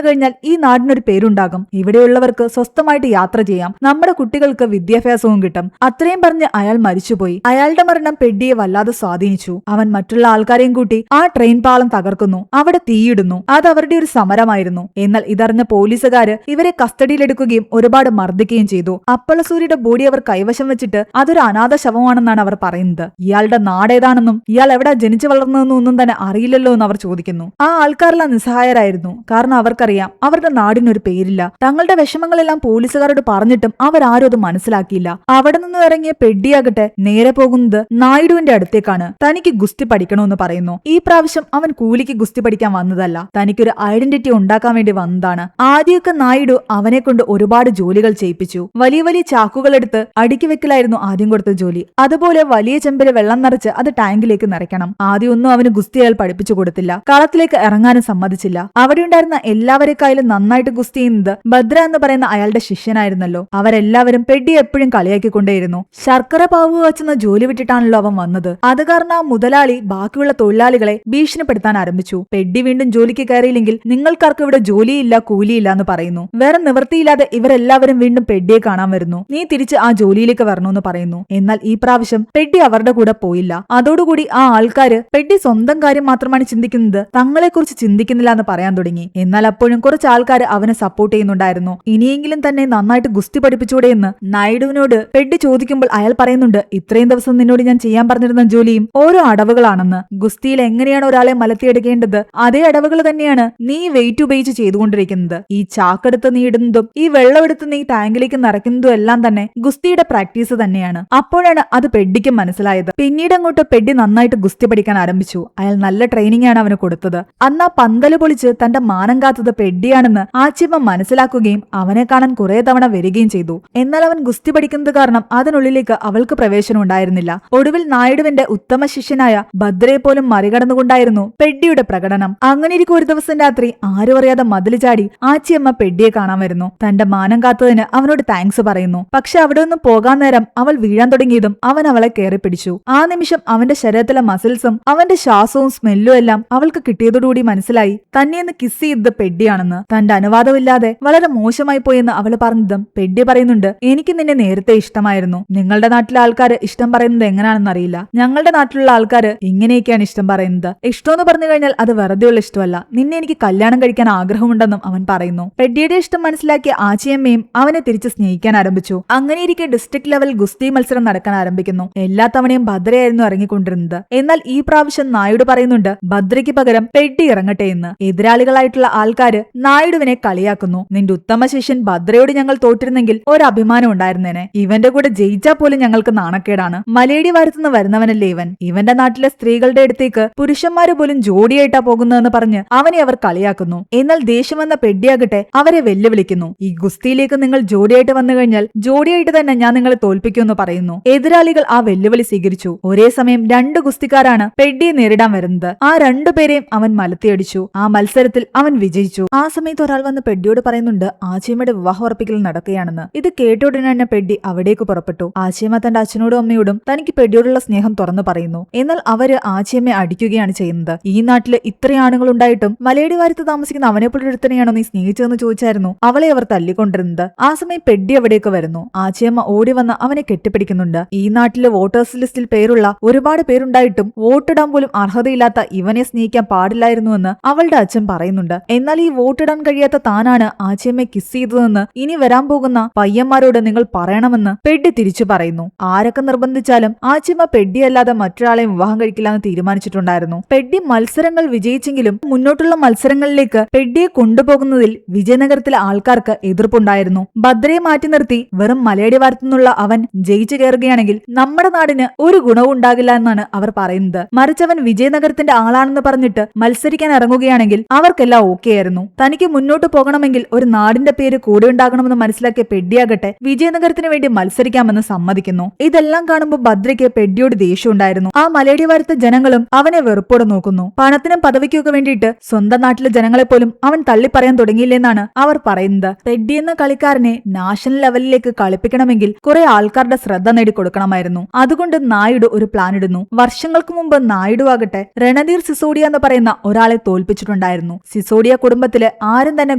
A: കഴിഞ്ഞാൽ ഈ നാടിനൊരു പേരുണ്ടാകും. ഇവിടെയുള്ളവർക്ക് സ്വസ്ഥമായിട്ട് അങ്ങോട്ട് യാത്ര ചെയ്യാം, നമ്മുടെ കുട്ടികൾക്ക് വിദ്യാഭ്യാസവും കിട്ടും. അത്രയും പറഞ്ഞ് അയാൾ മരിച്ചുപോയി. അയാളുടെ മരണം പെഡ്ഡിയെ വല്ലാതെ സ്വാധീനിച്ചു. അവൻ മറ്റുള്ള ആൾക്കാരെയും കൂട്ടി ആ ട്രെയിൻ പാളം തകർക്കുന്നു, അവിടെ തീയിടുന്നു. അത് അവരുടെ ഒരു സമരമായിരുന്നു. എന്നാൽ ഇതറിഞ്ഞ പോലീസുകാര് ഇവരെ കസ്റ്റഡിയിലെടുക്കുകയും ഒരുപാട് മർദ്ദിക്കുകയും ചെയ്തു. അപ്പളസൂരിയുടെ ബോഡി അവർ കൈവശം വെച്ചിട്ട് അതൊരു അനാഥ ശവമാണെന്നാണ് അവർ പറയുന്നത്. ഇയാളുടെ നാടേതാണെന്നും ഇയാൾ എവിടെ ജനിച്ചു വളർന്നതെന്നും ഒന്നും തന്നെ അറിയില്ലല്ലോ എന്ന് അവർ ചോദിക്കുന്നു. ആ ആൾക്കാരെല്ലാം നിസ്സഹായരായിരുന്നു. കാരണം അവർക്കറിയാം അവരുടെ നാടിനൊരു പേരില്ല. തങ്ങളുടെ വിഷമങ്ങളെല്ലാം പോലീസുകാരോട് പറഞ്ഞിട്ടും അവരാരും അത് മനസ്സിലാക്കിയില്ല. അവിടെ നിന്ന് ഇറങ്ങിയ പെഡ്ഡിയാകട്ടെ നേരെ പോകുന്നത് നായിഡുവിന്റെ അടുത്തേക്കാണ്. തനിക്ക് ഗുസ്തി പഠിക്കണമെന്ന് പറയുന്നു. ഈ പ്രാവശ്യം അവൻ കൂലിക്ക് ഗുസ്തി പഠിക്കാൻ വന്നതല്ല, തനിക്കൊരു ഐഡന്റിറ്റി ഉണ്ടാക്കാൻ വേണ്ടി വന്നതാണ്. ആദ്യമൊക്കെ നായിഡു അവനെ കൊണ്ട് ഒരുപാട് ജോലികൾ ചെയ്യിപ്പിച്ചു. വലിയ വലിയ ചാക്കുകൾ എടുത്ത് അടുക്കി വെക്കലായിരുന്നു ആദ്യം കൊടുത്ത ജോലി. അതുപോലെ വലിയ ചെമ്പില് വെള്ളം നിറച്ച് അത് ടാങ്കിലേക്ക് നിറയ്ക്കണം. ആദ്യം ഒന്നും അവന് ഗുസ്തി അയാൾ പഠിപ്പിച്ചു കൊടുത്തില്ല. കളത്തിലേക്ക് ഇറങ്ങാനും സമ്മതിച്ചില്ല. അവിടെ ഉണ്ടായിരുന്ന എല്ലാവരെക്കായാലും നന്നായിട്ട് ഗുസ്തി ചെയ്യുന്നത് ഭദ്ര എന്ന് പറയുന്ന അയാളുടെ ശിഷ്യനായിരുന്നല്ലോ. അവരെല്ലാവരും പെഡ്ഡി എപ്പോഴും കളിയാക്കിക്കൊണ്ടേയിരുന്നു. ശർക്കര പാവ് വച്ചുന്ന ജോലി വിട്ടിട്ടാണല്ലോ അവൻ വന്നത്. അത് കാരണം ആ മുതലാളി ബാക്കിയുള്ള തൊഴിലാളികളെ ഭീഷണിപ്പെടുത്താൻ ആരംഭിച്ചു. പെഡ്ഡി വീണ്ടും ജോലിക്ക് കയറിയില്ലെങ്കിൽ നിങ്ങൾക്കാർക്ക് ഇവിടെ ജോലിയില്ല, കൂലിയില്ല എന്ന് പറയുന്നു. വേറെ നിവൃത്തിയില്ലാതെ ഇവരെല്ലാവരും വീണ്ടും പെഡ്ഡിയെ കാണാൻ വരുന്നു. നീ തിരിച്ച് ആ ജോലിയിലേക്ക് വരണമെന്ന് പറയുന്നു. എന്നാൽ ഈ പ്രാവശ്യം പെഡ്ഡി അവരുടെ കൂടെ പോയില്ല. അതോടുകൂടി ആ ആൾക്കാര് പെഡ്ഡി സ്വന്തം കാര്യം മാത്രമാണ് ചിന്തിക്കുന്നത്, തങ്ങളെക്കുറിച്ച് ചിന്തിക്കുന്നില്ല എന്ന് പറയാൻ തുടങ്ങി. എന്നാൽ അപ്പോഴും കുറച്ച് ആൾക്കാർ അവനെ സപ്പോർട്ട് ചെയ്യുന്നുണ്ടായിരുന്നു. ഇനിയെങ്കിലും തന്നെ നന്നായിട്ട് ഗുസ്തി പഠിപ്പിച്ചൂടെ എന്ന് നായിഡുവിനോട് പെഡ്ഡി ചോദിക്കുമ്പോൾ അയാൾ പറയുന്നുണ്ട്, ഇത്രയും ദിവസം നിന്നോട് ഞാൻ ചെയ്യാൻ പറഞ്ഞിരുന്ന ജോലിയും ഓരോ അടവുകളാണെന്ന്. ഗുസ്തിയിൽ എങ്ങനെയാണ് ഒരാളെ മലത്തിയെടുക്കേണ്ടത് അതേ അടവുകൾ തന്നെയാണ് നീ വെയിറ്റ് ഉപയോഗിച്ച് ചെയ്തുകൊണ്ടിരിക്കുന്നത്. ഈ ചാക്കെടുത്ത് നീ ഇടുന്നതും ഈ വെള്ളമെടുത്ത് നീ ടാങ്കിലേക്ക് നിറയ്ക്കുന്നതും എല്ലാം തന്നെ ഗുസ്തിയുടെ പ്രാക്ടീസ് തന്നെയാണ്. അപ്പോഴാണ് അത് പെഡ്ഡിക്ക് മനസ്സിലായത്. പിന്നീട് അങ്ങോട്ട് പെഡ്ഡി നന്നായിട്ട് ഗുസ്തി പഠിക്കാൻ ആരംഭിച്ചു. അയാൾ നല്ല ട്രെയിനിങ് ആണ് അവന് കൊടുത്തത്. അന്ന് ആ പന്തല് പൊളിച്ച് തന്റെ മാനം കാത്തത് പെഡ്ഡിയാണെന്ന് ആച്ചിമ്മ മനസ്സിലാക്കുകയും അവനെ കാണാൻ കുറെ തവണ വരികയും ചെയ്തു. എന്നാൽ അവൻ ഗുസ്തി പഠിക്കുന്നത് കാരണം അതിനുള്ളിലേക്ക് അവൾക്ക് പ്രവേശനം ഉണ്ടായിരുന്നില്ല. ഒടുവിൽ നായിഡുവിന്റെ ഉത്തമ ശിഷ്യനായ ഭദ്രയെ പോലും മറികടന്നുകൊണ്ടായിരുന്നു പെഡ്ഡിയുടെ പ്രകടനം. അങ്ങനെയിരിക്കും ഒരു ദിവസം രാത്രി ആരും അറിയാതെ മതില് ചാടി ആച്ചിയമ്മ പെഡ്ഡിയെ കാണാൻ വരുന്നു. തന്റെ മാനം കാത്തതിന് അവനോട് താങ്ക്സ് പറയുന്നു. പക്ഷെ അവിടെ നിന്ന് പോകാൻ നേരം അവൾ വീഴാൻ തുടങ്ങിയതും അവൻ അവളെ കയറി പിടിച്ചു. ആ നിമിഷം അവന്റെ ശരീരത്തിലെ മസിൽസും അവന്റെ ശ്വാസവും സ്മെല്ലും എല്ലാം അവൾക്ക് കിട്ടിയതോടുകൂടി മനസ്സിലായി തന്നെയെന്ന് കിസ് ചെയ്തത് പെഡ്ഡിയാണെന്ന്. തന്റെ അനുവാദമില്ലാതെ വളരെ മോശമായി പോയെന്ന് അവള് പറഞ്ഞതും പെഡ്ഡി പറയുന്നുണ്ട്, എനിക്ക് നിന്നെ നേരത്തെ ഇഷ്ടമായിരുന്നു. നിങ്ങളുടെ നാട്ടിലെ ആൾക്കാര് ഇഷ്ടം പറയുന്നത് എങ്ങനെയാണെന്ന് അറിയില്ല, ഞങ്ങളുടെ നാട്ടിലുള്ള ആൾക്കാര് ഇങ്ങനെയൊക്കെയാണ് ഇഷ്ടം പറയുന്നത്. ഇഷ്ടമെന്ന് പറഞ്ഞു കഴിഞ്ഞാൽ അത് വെറുതെയുള്ള ഇഷ്ടമല്ല, നിന്നെ എനിക്ക് കല്യാണം കഴിക്കാൻ ആഗ്രഹമുണ്ടെന്നും അവൻ പറയുന്നു. പെഡ്ഡിയുടെ ഇഷ്ടം മനസ്സിലാക്കിയ ആച്ചിയമ്മയും അവനെ തിരിച്ച് സ്നേഹിക്കാൻ ആരംഭിച്ചു. അങ്ങനെയിരിക്കെ ഡിസ്ട്രിക്ട് ലെവൽ ഗുസ്തി മത്സരം നടക്കാൻ ആരംഭിക്കുന്നു. എല്ലാ തവണയും ഭദ്രയായിരുന്നു ഇറങ്ങിക്കൊണ്ടിരുന്നത്. എന്നാൽ ഈ പ്രാവശ്യം നായിഡു പറയുന്നുണ്ട് ഭദ്രയ്ക്ക് പകരം പെഡ്ഡി ഇറങ്ങട്ടെ എന്ന്. എതിരാളികളായിട്ടുള്ള ആൾക്കാര് നായിഡുവിനെ കളിയാക്കുന്നു. നിന്റെ ഉത്തമ ശിഷ്യൻ ഭദ്രയോട് ഞങ്ങൾ തോറ്റിരുന്നെങ്കിൽ ഒരു അഭിമാനം ഉണ്ടായിരുന്നേനെ, ഇവന്റെ കൂടെ ജയിച്ചാൽ പോലും ഞങ്ങൾക്ക് നാണക്കേടാണ്. മലയടി വാരത്തുനിന്ന് വരുന്നവനല്ലേ ഇവൻ, ഇവന്റെ നാട്ടിലെ സ്ത്രീകളുടെ അടുത്തേക്ക് പുരുഷന്മാര് പോലും ജോഡിയായിട്ടാ പോകുന്നതെന്ന് പറഞ്ഞ് അവനെ അവർ കളിയാക്കുന്നു. എന്നാൽ ദേഷ്യം വന്ന പെഡ്ഡിയാകട്ടെ അവരെ വെല്ലുവിളിക്കുന്നു. ഈ ഗുസ്തിയിലേക്ക് നിങ്ങൾ ജോഡിയായിട്ട് വന്നു കഴിഞ്ഞാൽ ജോഡിയായിട്ട് തന്നെ ഞാൻ നിങ്ങളെ തോൽപ്പിക്കുമെന്ന് പറയുന്നു. എതിരാളികൾ ആ വെല്ലുവിളി സ്വീകരിച്ചു. ഒരേ സമയം രണ്ട് ഗുസ്തിക്കാരാണ് പെഡ്ഡിയെ നേരിടാൻ വരുന്നത്. ആ രണ്ടുപേരെയും അവൻ മലത്തിയടിച്ചു. ആ മത്സരത്തിൽ അവൻ വിജയിച്ചു. ആ സമയത്ത് ഒരാൾ വന്ന് പെഡ്ഡിയോട് പറയുന്നുണ്ട് ആച്ചിയമ്മയുടെ വിവാഹം ഉറപ്പിക്കൽ നടക്കുകയാണെന്ന്. ഇത് കേട്ടോടനെ തന്നെ പെഡ്ഡി അവിടേക്ക് പുറപ്പെട്ടു. ആച്ചിയമ്മ തന്റെ അച്ഛനോടും അമ്മയോടും തനിക്ക് പെഡ്ഡിയോടുള്ള സ്നേഹം തുറന്നു പറയുന്നു. എന്നാൽ അവര് ആച്ചിയമ്മയെ അടിക്കുകയാണ് ചെയ്യുന്നത്. ഈ നാട്ടില് ഇത്രയും ആണുങ്ങൾ ഉണ്ടായിട്ടും മലയടി വാരത്ത് താമസിക്കുന്ന അവനെ പോലൊരുത്തനെയാണോ നീ സ്നേഹിച്ചതെന്ന് ചോദിച്ചായിരുന്നു അവളെ അവർ തല്ലിക്കൊണ്ടിരുന്നത്. ആ സമയം പെഡ്ഡി അവിടേക്ക് വരുന്നു. ആച്ചിയമ്മ ഓടി വന്ന് അവനെ കെട്ടിപ്പിടിക്കുന്നുണ്ട്. ഈ നാട്ടിലെ വോട്ടേഴ്സ് ലിസ്റ്റിൽ പേരുള്ള ഒരുപാട് പേരുണ്ടായിട്ടും വോട്ടിടാൻ പോലും അർഹതയില്ലാത്ത ഇവനെ സ്നേഹിക്കാൻ പാടില്ലായിരുന്നുവെന്ന് അവളുടെ അച്ഛൻ പറയുന്നുണ്ട്. എന്നാൽ ഈ വോട്ടിടാൻ കഴിയാത്ത താനാണ് ആച്ചിയമ്മയെ കിസ് ചെയ്തതെന്ന് ഇനി വരാൻ പോകുന്ന പയ്യന്മാരോട് നിങ്ങൾ പറയണമെന്ന് പെഡ്ഡി തിരിച്ചു പറയുന്നു. ആരൊക്കെ നിർബന്ധിച്ചാലും ആച്ചിയമ്മ പെഡ്ഡിയല്ലാതെ മറ്റൊരാളെയും വിവാഹം കഴിക്കില്ലെന്ന് തീരുമാനിച്ചിട്ടുണ്ടായിരുന്നു. പെഡ്ഡി മത്സരങ്ങൾ വിജയിച്ചെങ്കിലും മുന്നോട്ടുള്ള മത്സരങ്ങളിലേക്ക് പെഡ്ഡിയെ കൊണ്ടുപോകുന്നതിൽ വിജയനഗരത്തിലെ ആൾക്കാർക്ക് എതിർപ്പുണ്ടായിരുന്നു. ഭദ്രയെ മാറ്റി നിർത്തി വെറും മലയടി വാരത്തുനിന്നുള്ള അവൻ ജയിച്ചു കയറുകയാണെങ്കിൽ നമ്മുടെ നാടിന് ഒരു ഗുണവും ഉണ്ടാകില്ല എന്നാണ് അവർ പറയുന്നത്. മറിച്ചവൻ വിജയനഗരത്തിന്റെ ആളാണെന്ന് പറഞ്ഞിട്ട് മത്സരിക്കാൻ ഇറങ്ങുകയാണെങ്കിൽ അവർക്കെല്ലാം ഓക്കെ ആയിരുന്നു. തനിക്ക് മുന്നോട്ട് പോകണമെങ്കിൽ ഒരു നാടിന്റെ പേര് കൂടെ ഉണ്ടാകണമെന്ന് മനസ്സിലാക്കിയ പെഡ്ഡിയാകട്ടെ വിജയനഗരത്തിന് വേണ്ടി മത്സരിക്കാമെന്ന് സമ്മതിക്കുന്നു. ഇതെല്ലാം കാണുമ്പോൾ ഭദ്രയ്ക്ക് പെഡ്ഡിയോട് ദേഷ്യം ഉണ്ടായിരുന്നു. ആ മലയടി വാരത്തെ ജനങ്ങളും അവനെ വെറുപ്പോടെ നോക്കുന്നു. പണത്തിനും പദവിക്കൊക്കെ വേണ്ടിയിട്ട് സ്വന്തം നാട്ടിലെ ജനങ്ങളെ പോലും അവൻ തള്ളിപ്പറയാൻ തുടങ്ങിയില്ലെന്നാണ് അവർ പറയുന്നത്. പെഡ്ഡി എന്ന കളിക്കാരനെ നാഷണൽ ലെവലിലേക്ക് കളിപ്പിക്കണമെങ്കിൽ കുറെ ആൾക്കാരുടെ ശ്രദ്ധ നേടിക്കൊടുക്കണമായിരുന്നു. അതുകൊണ്ട് നായിഡു ഒരു പ്ലാൻ ഇടുന്നു. വർഷങ്ങൾക്ക് മുമ്പ് നായിഡു ആകട്ടെ രണധീർ സിസോഡിയ എന്ന് പറയുന്ന ഒരാളെ തോൽപ്പിച്ചിട്ടുണ്ടായിരുന്നു. സിസോഡിയ കുടുംബത്തില് ആരും തന്നെ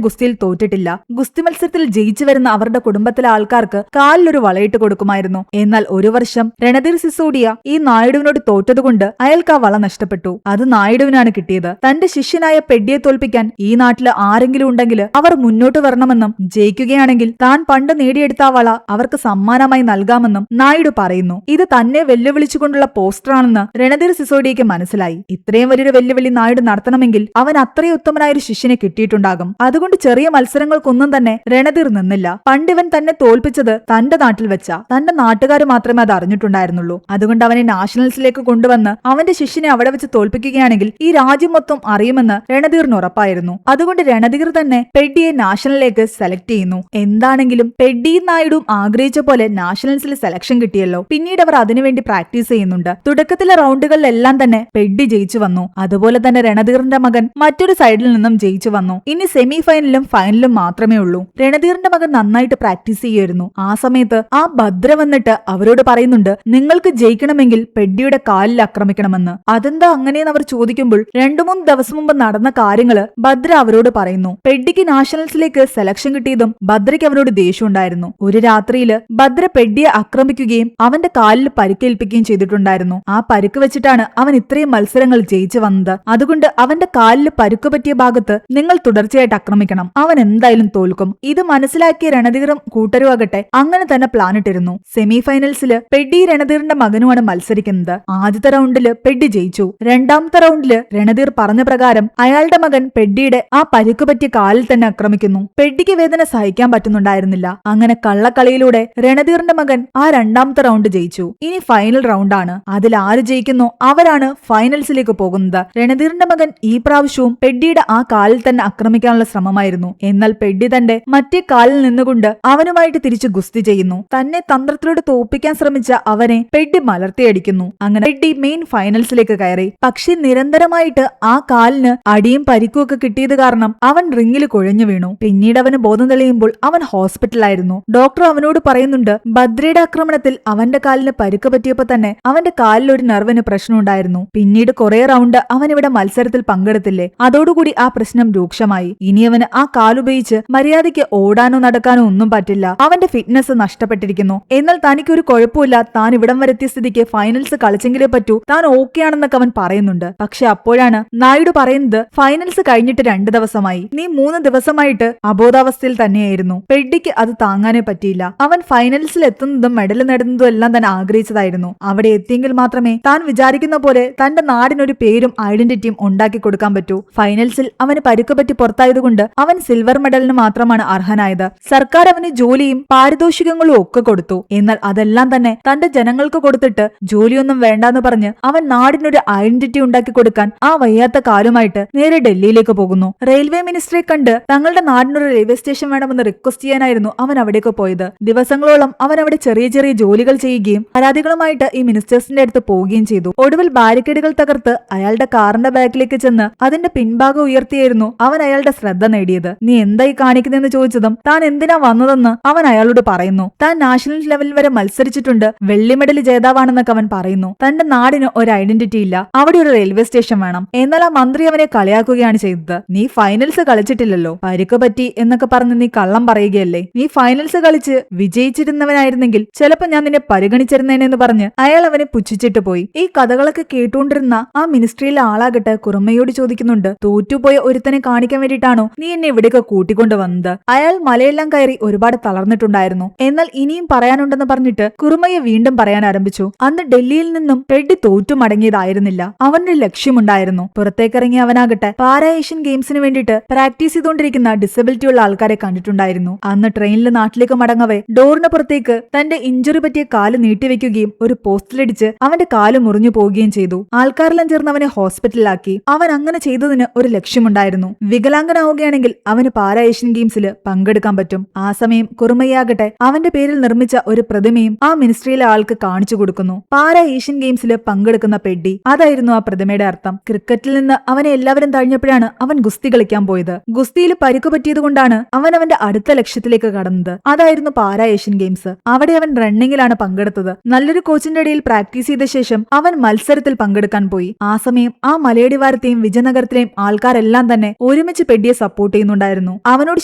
A: ഗുസ്തിയിൽ തോറ്റിട്ടില്ല. ഗുസ്തി മത്സരത്തിൽ ജയിച്ച തിരിച്ചു വരുന്ന അവരുടെ കുടുംബത്തിലെ ആൾക്കാർക്ക് കാലിലൊരു വളയിട്ട് കൊടുക്കുമായിരുന്നു. എന്നാൽ ഒരു വർഷം രണധീർ സിസോഡിയ ഈ നായിഡുവിനോട് തോറ്റതുകൊണ്ട് അയാൾക്ക് ആ വള നഷ്ടപ്പെട്ടു. അത് നായിഡുവിനാണ് കിട്ടിയത്. തന്റെ ശിഷ്യനായ പെഡ്ഡിയെ തോൽപ്പിക്കാൻ ഈ നാട്ടില് ആരെങ്കിലും ഉണ്ടെങ്കിൽ അവർ മുന്നോട്ട് വരണമെന്നും ജയിക്കുകയാണെങ്കിൽ താൻ പണ്ട് നേടിയെടുത്ത ആ വള അവർക്ക് സമ്മാനമായി നൽകാമെന്നും നായിഡു പറയുന്നു. ഇത് തന്നെ വെല്ലുവിളിച്ചുകൊണ്ടുള്ള പോസ്റ്ററാണെന്ന് രണധീർ സിസോഡിയയ്ക്ക് മനസ്സിലായി. ഇത്രയും വലിയൊരു വെല്ലുവിളി നായിഡു നടത്തണമെങ്കിൽ അവൻ അത്രയും ഉത്തമനായ ഒരു ശിഷ്യനെ കിട്ടിയിട്ടുണ്ടാകും. അതുകൊണ്ട് ചെറിയ മത്സരങ്ങൾക്കൊന്നും തന്നെ രണധീർ നിന്നില്ല. പണ്ടിവൻ തന്നെ തോൽപ്പിച്ചത് തന്റെ നാട്ടിൽ വെച്ച തന്റെ നാട്ടുകാർ മാത്രമേ അത് അറിഞ്ഞിട്ടുണ്ടായിരുന്നുള്ളൂ. അതുകൊണ്ട് അവനെ നാഷണൽസിലേക്ക് കൊണ്ടുവന്ന് അവന്റെ ശിഷ്യനെ അവിടെ വെച്ച് തോൽപ്പിക്കുകയാണെങ്കിൽ ഈ രാജ്യം മൊത്തം അറിയുമെന്ന് രണധീറിന് ഉറപ്പായിരുന്നു. അതുകൊണ്ട് രണധീർ തന്നെ പെഡ്ഡിയെ നാഷണലിലേക്ക് സെലക്ട് ചെയ്യുന്നു. എന്താണെങ്കിലും പെഡ്ഡിയും നായിഡുവും ആഗ്രഹിച്ച പോലെ നാഷണൽസിൽ സെലക്ഷൻ കിട്ടിയല്ലോ. പിന്നീട് അവർ അതിനുവേണ്ടി പ്രാക്ടീസ് ചെയ്യുന്നുണ്ട്. തുടക്കത്തിലെ റൗണ്ടുകളിലെല്ലാം തന്നെ പെഡ്ഡി ജയിച്ചു വന്നു. അതുപോലെ തന്നെ രണധീറിന്റെ മകൻ മറ്റൊരു സൈഡിൽ നിന്നും ജയിച്ചു വന്നു. ഇനി സെമി ഫൈനലും ഫൈനലും മാത്രമേ ഉള്ളൂ. രണധീറിന്റെ മകൻ നന്നായിട്ട് പ്രാക്ടീസ് ചെയ്യുമായിരുന്നു. ആ സമയത്ത് ആ ഭദ്ര വന്നിട്ട് അവരോട് പറയുന്നുണ്ട്, നിങ്ങൾക്ക് ജയിക്കണമെങ്കിൽ പെഡ്ഡിയുടെ കാലിൽ ആക്രമിക്കണമെന്ന്. അതെന്താ അങ്ങനെയെന്ന് അവർ ചോദിക്കുമ്പോൾ 2-3 ദിവസം മുമ്പ് നടന്ന കാര്യങ്ങള് ഭദ്ര അവരോട് പറയുന്നു. പെഡ്ഡിക്ക് നാഷണൽസിലേക്ക് സെലക്ഷൻ കിട്ടിയതും ഭദ്രയ്ക്ക് അവരോട് ദേഷ്യം ഉണ്ടായിരുന്നു. ഒരു രാത്രിയില് ഭദ്ര പെഡ്ഡിയെ ആക്രമിക്കുകയും അവന്റെ കാലിൽ പരിക്കേൽപ്പിക്കുകയും ചെയ്തിട്ടുണ്ടായിരുന്നു. ആ പരുക്ക് വെച്ചിട്ടാണ് അവൻ ഇത്രയും മത്സരങ്ങൾ ജയിച്ചു വന്നത്. അതുകൊണ്ട് അവന്റെ കാലിൽ പരുക്ക് പറ്റിയ ഭാഗത്ത് നിങ്ങൾ തുടർച്ചയായിട്ട് ആക്രമിക്കണം. അവൻ എന്തായാലും തോൽക്കും. ഇത് മനസ്സിലാക്കിയ രണധീറും കൂട്ടരും ആകട്ടെ അങ്ങനെ തന്നെ പ്ലാനിട്ടിരുന്നു. സെമി ഫൈനൽസില് പെഡ്ഡി രണധീറിന്റെ മകനുമാണ് മത്സരിക്കുന്നത്. ആദ്യത്തെ റൗണ്ടില് പെഡ്ഡി ജയിച്ചു. രണ്ടാമത്തെ റൗണ്ടില് രണധീർ പറഞ്ഞ പ്രകാരം അയാളുടെ മകൻ പെഡ്ഡിയുടെ ആ പരുക്ക് പറ്റിയ കാലിൽ തന്നെ ആക്രമിക്കുന്നു. പെഡ്ഡിക്ക് വേദന സഹിക്കാൻ പറ്റുന്നുണ്ടായിരുന്നില്ല. അങ്ങനെ കള്ളക്കളിയിലൂടെ രണധീറിന്റെ മകൻ ആ രണ്ടാമത്തെ റൗണ്ട് ജയിച്ചു. ഇനി ഫൈനൽ റൗണ്ടാണ്. അതിൽ ആര് ജയിക്കുന്നു അവരാണ് ഫൈനൽസിലേക്ക് പോകുന്നത്. രണധീറിന്റെ മകൻ ഈ പ്രാവശ്യവും പെഡ്ഡിയുടെ ആ കാലിൽ തന്നെ ആക്രമിക്കാനുള്ള ശ്രമമായിരുന്നു. എന്നാൽ പെഡ്ഡി തന്റെ മറ്റേ കാലിൽ നിന്നുകൊണ്ട് അവനുമായിട്ട് തിരിച്ചു ഗുസ്തി ചെയ്യുന്നു. തന്നെ തന്ത്രത്തിലൂടെ തോൽപ്പിക്കാൻ ശ്രമിച്ച അവനെ പെഡ്ഡി മലർത്തിയടിക്കുന്നു. അങ്ങനെ പെഡ്ഡി മെയിൻ ഫൈനൽസിലേക്ക് കയറി. പക്ഷെ നിരന്തരമായിട്ട് ആ കാലിന് അടിയും പരിക്കും ഒക്കെ കിട്ടിയത് കാരണം അവൻ റിങ്ങിൽ കുഴഞ്ഞു വീണു. പിന്നീട് അവന് ബോധം തെളിയുമ്പോൾ അവൻ ഹോസ്പിറ്റലായിരുന്നു. ഡോക്ടർ അവനോട് പറയുന്നുണ്ട്, ഭദ്രയുടെ ആക്രമണത്തിൽ അവന്റെ കാലിന് പരിക്ക് പറ്റിയപ്പോ തന്നെ അവന്റെ കാലിൽ ഒരു നെർവിന് പ്രശ്നമുണ്ടായിരുന്നു. പിന്നീട് കുറെ റൗണ്ട് അവൻ ഇവിടെ മത്സരത്തിൽ പങ്കെടുത്തില്ലേ, അതോടുകൂടി ആ പ്രശ്നം രൂക്ഷമായി. ഇനി അവന് ആ കാലുപയോഗിച്ച് മര്യാദയ്ക്ക് ഓടാനോ നടക്കാനോ ഒന്നും പറ്റില്ല. അവന്റെ ഫിറ്റ്നസ് നഷ്ടപ്പെട്ടിരിക്കുന്നു. എന്നാൽ തനിക്കൊരു കുഴപ്പമില്ല, താൻ ഇവിടം വരെത്തിയ സ്ഥിതിക്ക് ഫൈനൽസ് കളിച്ചെങ്കിലേ പറ്റൂ, താൻ ഓക്കെ ആണെന്നൊക്കെ അവൻ പറയുന്നുണ്ട്. പക്ഷെ അപ്പോഴാണ് നായിഡു പറയുന്നത്, ഫൈനൽസ് കഴിഞ്ഞിട്ട് 2 ദിവസമായി, നീ 3 ദിവസമായിട്ട് അബോധാവസ്ഥയിൽ തന്നെയായിരുന്നു. പെഡ്ഡിക്ക് അത് താങ്ങാനേ പറ്റിയില്ല. അവൻ ഫൈനൽസിൽ എത്തുന്നതും മെഡൽ നേടുന്നതും എല്ലാം തന്നെ ആഗ്രഹിച്ചതായിരുന്നു. അവിടെ എത്തിയെങ്കിൽ മാത്രമേ താൻ വിചാരിക്കുന്ന പോലെ തന്റെ നാടിനൊരു പേരും ഐഡന്റിറ്റിയും ഉണ്ടാക്കി കൊടുക്കാൻ പറ്റൂ. ഫൈനൽസിൽ അവന് പരുക്കുപറ്റി പുറത്തായതുകൊണ്ട് അവൻ സിൽവർ മെഡലിന് മാത്രമാണ് അർഹനായത്. സർക്കാർ അവന് ജോലിയും പാരിതോഷികങ്ങളും ഒക്കെ കൊടുത്തു. എന്നാൽ അതെല്ലാം തന്നെ തന്റെ ജനങ്ങൾക്ക് കൊടുത്തിട്ട് ജോലിയൊന്നും വേണ്ടാന്ന് പറഞ്ഞ് അവൻ നാടിനൊരു ഐഡന്റിറ്റി ഉണ്ടാക്കി കൊടുക്കാൻ ആ വയ്യാത്ത കാലുമായിട്ട് നേരെ ഡൽഹിയിലേക്ക് പോകുന്നു. റെയിൽവേ മിനിസ്റ്ററെ കണ്ട് തങ്ങളുടെ നാടിനൊരു റെയിൽവേ സ്റ്റേഷൻ വേണമെന്ന് റിക്വസ്റ്റ് ചെയ്യാനായിരുന്നു അവൻ അവിടേക്ക് പോയത്. ദിവസങ്ങളോളം അവൻ അവിടെ ചെറിയ ചെറിയ ജോലികൾ ചെയ്യുകയും പരാതികളുമായിട്ട് ഈ മിനിസ്റ്റേഴ്സിന്റെ അടുത്ത് പോവുകയും ചെയ്തു. ഒടുവിൽ ബാരിക്കേഡുകൾ തകർത്ത് അയാളുടെ കാറിന്റെ ബാക്കിലേക്ക് ചെന്ന് അതിന്റെ പിൻഭാഗം ഉയർത്തിയായിരുന്നു അവൻ അയാളുടെ ശ്രദ്ധ നേടിയത്. നീ എന്തായി കാണിക്കുന്നതെന്ന് ചോദിച്ചതും താൻ എന്തിനാ വന്നതെന്ന് അവൻ അയാളോട് പറയുന്നു. താൻ നാഷണൽ ലെവൽ വരെ മത്സരിച്ചിട്ടുണ്ട്, വെള്ളി മെഡൽ ജേതാവാണെന്നൊക്കെ അവൻ പറയുന്നു. തന്റെ നാടിന് ഒരു ഐഡന്റിറ്റി ഇല്ല, അവിടെ ഒരു റെയിൽവേ സ്റ്റേഷൻ വേണം. എന്നാൽ ആ മന്ത്രി അവനെ കളിയാക്കുകയാണ് ചെയ്തത്. നീ ഫൈനൽസ് കളിച്ചിട്ടില്ലല്ലോ, പരിക്ക് പറ്റി എന്നൊക്കെ പറഞ്ഞ് നീ കള്ളം പറയുകയല്ലേ. നീ ഫൈനൽസ് കളിച്ച് വിജയിച്ചിരുന്നവനായിരുന്നെങ്കിൽ ചിലപ്പോ ഞാൻ നിന്നെ പരിഗണിച്ചിരുന്നേനെന്ന് പറഞ്ഞ് അയാൾ അവനെ പുച്ഛിച്ചിട്ട് പോയി. ഈ കഥകളൊക്കെ കേട്ടുകൊണ്ടിരുന്ന ആ മിനിസ്ട്രിയിലെ ആളാകട്ടെ കുറുമയോട് ചോദിക്കുന്നുണ്ട്, തോറ്റുപോയ ഒരുത്തനെ കാണിക്കാൻ വേണ്ടിയിട്ടാണോ നീ എന്നെ ഇവിടേക്ക് കൂട്ടിക്കൊണ്ട് വന്നത്? അയാൾ മലയെല്ലാം കയറി ഒരുപാട് തളർന്നിട്ടുണ്ടായിരുന്നു. എന്നാൽ ഇനിയും പറയാനുണ്ടെന്ന് പറഞ്ഞിട്ട് കുറുമയെ വീണ്ടും പറയാൻ ആരംഭിച്ചു. അന്ന് ഡൽഹിയിൽ നിന്നും പെഡ്ഡി തോറ്റു മടങ്ങിയതായിരുന്നില്ല, അവനൊരു ലക്ഷ്യമുണ്ടായിരുന്നു. പുറത്തേക്കിറങ്ങിയ അവനാകട്ടെ പാരാ ഏഷ്യൻ ഗെയിംസിന് വേണ്ടിയിട്ട് പ്രാക്ടീസ് ചെയ്തുകൊണ്ടിരിക്കുന്ന ഡിസബിലിറ്റി ഉള്ള ആൾക്കാരെ കണ്ടിട്ടുണ്ടായിരുന്നു. അന്ന് ട്രെയിനിൽ നാട്ടിലേക്ക് മടങ്ങവേ ഡോറിന് പുറത്തേക്ക് തന്റെ ഇഞ്ചുറി പറ്റിയ കാല് നീട്ടിവെക്കുകയും ഒരു പോസ്റ്റിലിടിച്ച് അവന്റെ കാല് മുറിഞ്ഞു പോവുകയും ചെയ്തു. ആൾക്കാരെല്ലാം ചേർന്ന് അവനെ ഹോസ്പിറ്റലിലാക്കി. അവൻ അങ്ങനെ ചെയ്തതിന് ഒരു ലക്ഷ്യമുണ്ടായിരുന്നു. വികലാംഗനാവുകയാണെങ്കിൽ അവന് പാരാ ഏഷ്യൻ ഗെയിംസിൽ പങ്കെടുക്കാൻ പറ്റും. ആ സമയം കുറുമയാകട്ടെ അവന്റെ പേരിൽ നിർമ്മിച്ച ഒരു പ്രതിമയും ആ മിനിസ്ട്രിയിലെ ആൾക്ക് കാണിച്ചു കൊടുക്കുന്നു. പാരാ ഏഷ്യൻ ഗെയിംസിൽ പങ്കെടുക്കുന്ന പെഡ്ഡി, അതായിരുന്നു ആ പ്രതിമയുടെ അർത്ഥം. ക്രിക്കറ്റിൽ നിന്ന് അവനെ എല്ലാവരും തഴഞ്ഞപ്പോഴാണ് അവൻ ഗുസ്തി കളിക്കാൻ പോയത്. ഗുസ്തിയിൽ പരിക്കു പറ്റിയതുകൊണ്ടാണ് അവൻ അവന്റെ അടുത്ത ലക്ഷ്യത്തിലേക്ക് കടന്നത്. അതായിരുന്നു പാരാ ഏഷ്യൻ ഗെയിംസ്. അവിടെ അവൻ റണ്ണിങ്ങിലാണ് പങ്കെടുത്തത്. നല്ലൊരു കോച്ചിന്റെ ഇടയിൽ പ്രാക്ടീസ് ചെയ്ത ശേഷം അവൻ മത്സരത്തിൽ പങ്കെടുക്കാൻ പോയി. ആ സമയം ആ മലയടിവാരത്തെയും വിജയനഗരത്തിലെയും ആൾക്കാരെല്ലാം തന്നെ ഒരുമിച്ച് പെഡ്ഡിയെ സപ്പോർട്ട് ചെയ്യുന്നുണ്ടായിരുന്നു. അവനോട്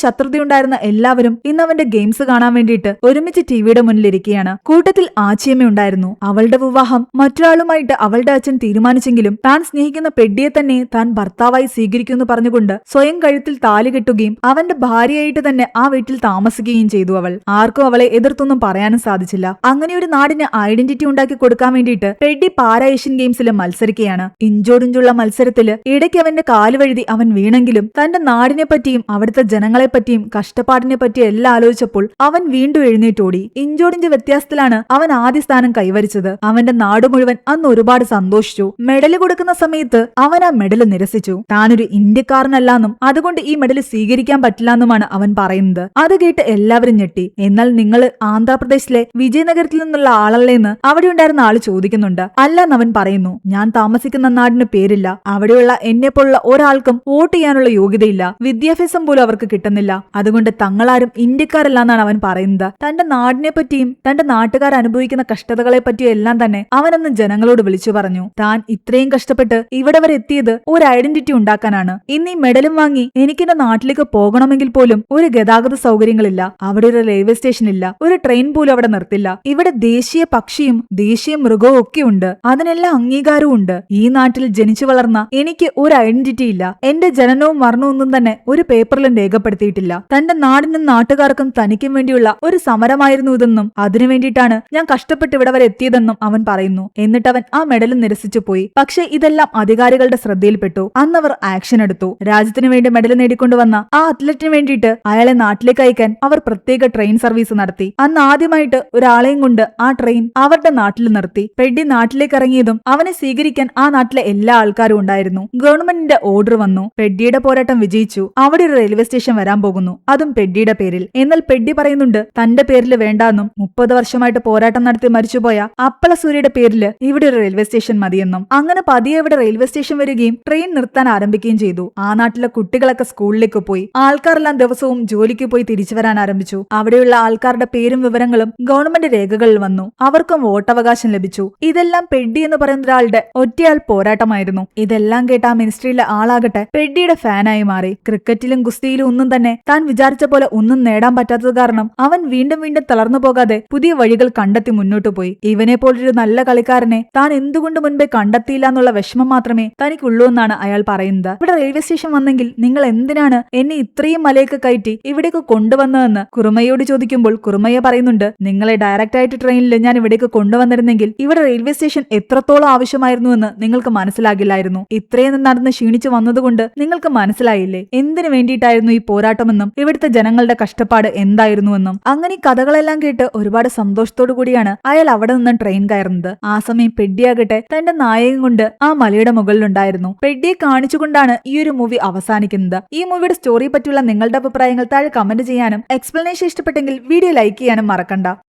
A: ശത്രുതയുണ്ടായിരുന്ന എല്ലാ എല്ലാവരും ഇന്ന് അവന്റെ ഗെയിംസ് കാണാൻ വേണ്ടിയിട്ട് ഒരുമിച്ച് ടിവിയുടെ മുന്നിലിരിക്കുകയാണ്. കൂട്ടത്തിൽ ആച്ചിയമ്മ ഉണ്ടായിരുന്നു. അവളുടെ വിവാഹം മറ്റൊരാളുമായിട്ട് അവളുടെ അച്ഛൻ തീരുമാനിച്ചെങ്കിലും താൻ സ്നേഹിക്കുന്ന പെഡ്ഡിയെ തന്നെ താൻ ഭർത്താവായി സ്വീകരിക്കുമെന്ന് പറഞ്ഞുകൊണ്ട് സ്വയം കഴുത്തിൽ താലി കെട്ടുകയും അവന്റെ ഭാര്യയായിട്ട് തന്നെ ആ വീട്ടിൽ താമസിക്കുകയും ചെയ്തു. അവൾ ആർക്കും അവളെ എതിർത്തൊന്നും പറയാനും സാധിച്ചില്ല. അങ്ങനെ ഒരു നാടിന് ഐഡന്റിറ്റി ഉണ്ടാക്കി കൊടുക്കാൻ വേണ്ടിയിട്ട് പെഡ്ഡി പാരാ ഏഷ്യൻ ഗെയിംസിൽ മത്സരിക്കുകയാണ്. ഇഞ്ചോടിഞ്ചുള്ള മത്സരത്തില് ഇടയ്ക്ക് അവന്റെ കാല് വഴുതി അവൻ വീണെങ്കിലും തന്റെ നാടിനെ പറ്റിയും അവിടുത്തെ ജനങ്ങളെ പറ്റിയും കഷ്ടപ്പാടിനെ പറ്റിയും എല്ലാം ആലോചിച്ചപ്പോൾ അവൻ വീണ്ടും എഴുന്നേറ്റോടി. ഇഞ്ചോടിഞ്ച് വ്യത്യാസത്തിലാണ് അവൻ ആദ്യ സ്ഥാനം കൈവരിച്ചത്. അവന്റെ നാട് മുഴുവൻ അന്ന് ഒരുപാട് സന്തോഷിച്ചു. മെഡല് കൊടുക്കുന്ന സമയത്ത് അവൻ ആ മെഡല് നിരസിച്ചു. താനൊരു ഇന്ത്യക്കാരനല്ലാന്നും അതുകൊണ്ട് ഈ മെഡല് സ്വീകരിക്കാൻ പറ്റില്ലെന്നുമാണ് അവൻ പറയുന്നത്. അത് കേട്ട് എല്ലാവരും ഞെട്ടി. എന്നാൽ നിങ്ങൾ ആന്ധ്രാപ്രദേശിലെ വിജയനഗരത്തിൽ നിന്നുള്ള ആളല്ലേന്ന് അവിടെ ഉണ്ടായിരുന്ന ആള് ചോദിക്കുന്നുണ്ട്. അല്ലെന്ന് അവൻ പറയുന്നു. ഞാൻ താമസിക്കുന്ന നാടിന് പേരില്ല. അവിടെയുള്ള എന്നെ പോലുള്ള ഒരാൾക്കും വോട്ട് ചെയ്യാനുള്ള യോഗ്യതയില്ല. വിദ്യാഭ്യാസം പോലും അവർക്ക് കിട്ടുന്നില്ല. അതുകൊണ്ട് തങ്ങളാരും ഇന്ത്യക്കാരല്ലാന്നാണ് അവൻ പറയുന്നത്. തന്റെ നാടിനെ പറ്റിയും തന്റെ നാട്ടുകാർ അനുഭവിക്കുന്ന കഷ്ടതകളെ പറ്റിയും എല്ലാം തന്നെ അവനന്ന് ജനങ്ങളോട് വിളിച്ചു പറഞ്ഞു. താൻ ഇത്രയും കഷ്ടപ്പെട്ട് ഇവിടെ വരെ എത്തിയത് ഒരു ഐഡന്റിറ്റി ഉണ്ടാക്കാനാണ്. ഇന്ന് ഈ മെഡലും വാങ്ങി എനിക്ക് എന്റെ നാട്ടിലേക്ക് പോകണമെങ്കിൽ പോലും ഒരു ഗതാഗത സൗകര്യങ്ങളില്ല. അവിടെ ഒരു റെയിൽവേ സ്റ്റേഷൻ ഇല്ല. ഒരു ട്രെയിൻ പോലും അവിടെ നിർത്തില്ല. ഇവിടെ ദേശീയ പക്ഷിയും ദേശീയ മൃഗവും ഒക്കെ ഉണ്ട്. അതിനെല്ലാം അംഗീകാരവും ഉണ്ട്. ഈ നാട്ടിൽ ജനിച്ചു വളർന്ന എനിക്ക് ഒരു ഐഡന്റിറ്റി ഇല്ല. എന്റെ ജനനവും മരണവും ഒന്നും തന്നെ ഒരു പേപ്പറിലും രേഖപ്പെടുത്തിയിട്ടില്ല. തന്റെ നാടിനും നാട്ടുകാർക്കും തനിക്കും വേണ്ടിയുള്ള ഒരു സമരമായിരുന്നു ഇതെന്നും അതിനു വേണ്ടിയിട്ടാണ് ഞാൻ കഷ്ടപ്പെട്ട് ഇവിടെ വരെ എത്തിയതെന്നും അവൻ പറയുന്നു. എന്നിട്ട് അവൻ ആ മെഡൽ നിരസിച്ചു പോയി. പക്ഷെ ഇതെല്ലാം അധികാരികളുടെ ശ്രദ്ധയിൽപ്പെട്ടു. അന്നവർ ആക്ഷൻ എടുത്തു. രാജ്യത്തിനു വേണ്ടി മെഡൽ നേടിക്കൊണ്ടുവന്ന ആ അത്ലറ്റിന് വേണ്ടിയിട്ട് അയാളെ നാട്ടിലേക്ക് അയക്കാൻ അവർ പ്രത്യേക ട്രെയിൻ സർവീസ് നടത്തി. അന്ന് ആദ്യമായിട്ട് ഒരാളെയും കൊണ്ട് ആ ട്രെയിൻ അവരുടെ നാട്ടിൽ നിർത്തി. പെഡ്ഡി നാട്ടിലേക്ക് ഇറങ്ങിയതും അവനെ സ്വീകരിക്കാൻ ആ നാട്ടിലെ എല്ലാ ആൾക്കാരും ഉണ്ടായിരുന്നു. ഗവൺമെന്റിന്റെ ഓർഡർ വന്നു. പെഡ്ഡിയുടെ പോരാട്ടം വിജയിച്ചു. അവിടെ ഒരു റെയിൽവേ സ്റ്റേഷൻ വരാൻ പോകുന്നു. അതും പെഡ്ഡിയുടെ പേരിൽ. എന്നാൽ പെഡ്ഡി പറയുന്നുണ്ട് തന്റെ പേരിൽ വേണ്ടാന്നും 30 വർഷമായിട്ട് പോരാട്ടം നടത്തി മരിച്ചുപോയ അപ്പള സൂര്യയുടെ പേരില് ഇവിടെ ഒരു റെയിൽവേ സ്റ്റേഷൻ മതിയെന്നും. അങ്ങനെ പതിയെ ഇവിടെ റെയിൽവേ സ്റ്റേഷൻ വരികയും ട്രെയിൻ നിർത്താൻ ആരംഭിക്കുകയും ചെയ്തു. ആ നാട്ടിലെ കുട്ടികളൊക്കെ സ്കൂളിലേക്ക് പോയി. ആൾക്കാരെല്ലാം ദിവസവും ജോലിക്ക് പോയി തിരിച്ചു വരാൻ ആരംഭിച്ചു. അവിടെയുള്ള ആൾക്കാരുടെ പേരും വിവരങ്ങളും ഗവൺമെന്റ് രേഖകളിൽ വന്നു. അവർക്കും വോട്ടവകാശം ലഭിച്ചു. ഇതെല്ലാം പെഡ്ഡി എന്ന് പറയുന്ന ഒരാളുടെ ഒറ്റയാൾ പോരാട്ടമായിരുന്നു. ഇതെല്ലാം കേട്ട ആ മിനിസ്ട്രിയിലെ ആളാകട്ടെ പെഡ്ഡിയുടെ ഫാനായി മാറി. ക്രിക്കറ്റിലും ഗുസ്തിയിലും ഒന്നും തന്നെ താൻ വിചാരിച്ച പോലെ ഒന്നും നേടാൻ പറ്റാത്തത് കാരണം അവൻ വീണ്ടും വീണ്ടും തളർന്നു പോകാതെ പുതിയ വഴികൾ കണ്ടെത്തി മുന്നോട്ടു പോയി. ഇവനെ പോലൊരു നല്ല കളിക്കാരനെ താൻ എന്തുകൊണ്ട് മുൻപേ കണ്ടെത്തിയില്ല എന്നുള്ള വിഷമം മാത്രമേ തനിക്കുള്ളൂ എന്നാണ് അയാൾ പറയുന്നത്. ഇവിടെ റെയിൽവേ സ്റ്റേഷൻ വന്നെങ്കിൽ നിങ്ങൾ എന്തിനാണ് എന്നെ ഇത്രയും മലയൊക്കെ കയറ്റി ഇവിടേക്ക് കൊണ്ടുവന്നതെന്ന് കുറുമയോട് ചോദിക്കുമ്പോൾ കുറുമയ്യ പറയുന്നുണ്ട്, നിങ്ങളെ ഡയറക്റ്റ് ആയിട്ട് ട്രെയിനിൽ ഞാൻ ഇവിടേക്ക് കൊണ്ടുവന്നിരുന്നെങ്കിൽ ഇവിടെ റെയിൽവേ സ്റ്റേഷൻ എത്രത്തോളം ആവശ്യമായിരുന്നു എന്ന് നിങ്ങൾക്ക് മനസ്സിലാകില്ലായിരുന്നു. ഇത്രയും നടന്ന് ക്ഷീണിച്ചു വന്നതുകൊണ്ട് നിങ്ങൾക്ക് മനസ്സിലായില്ലേ എന്തിനു വേണ്ടിയിട്ടായിരുന്നു ഈ പോരാട്ടമെന്നും ഇവിടുത്തെ ജനങ്ങളുടെ കഷ്ടപ്പാട് എന്തായിരുന്നുവെന്നും. അങ്ങനെ കഥകളെല്ലാം കേട്ട് ഒരുപാട് സന്തോഷത്തോടു കൂടിയാണ് അയാൾ അവിടെ നിന്ന് ട്രെയിൻ കയറുന്നത്. ആ സമയം പെഡ്ഡിയാകട്ടെ തന്റെ നായകൻ കൊണ്ട് ആ മലയുടെ മുകളിലുണ്ടായിരുന്നു. പെഡ്ഡിയെ കാണിച്ചുകൊണ്ടാണ് ഈ ഒരു മൂവി അവസാനിക്കുന്നത്. ഈ മൂവിയുടെ സ്റ്റോറിയെ പറ്റിയുള്ള നിങ്ങളുടെ അഭിപ്രായങ്ങൾ താഴെ കമന്റ് ചെയ്യാനും എക്സ്പ്ലനേഷൻ ഇഷ്ടപ്പെട്ടെങ്കിൽ വീഡിയോ ലൈക്ക് ചെയ്യാനും മറക്കണ്ട.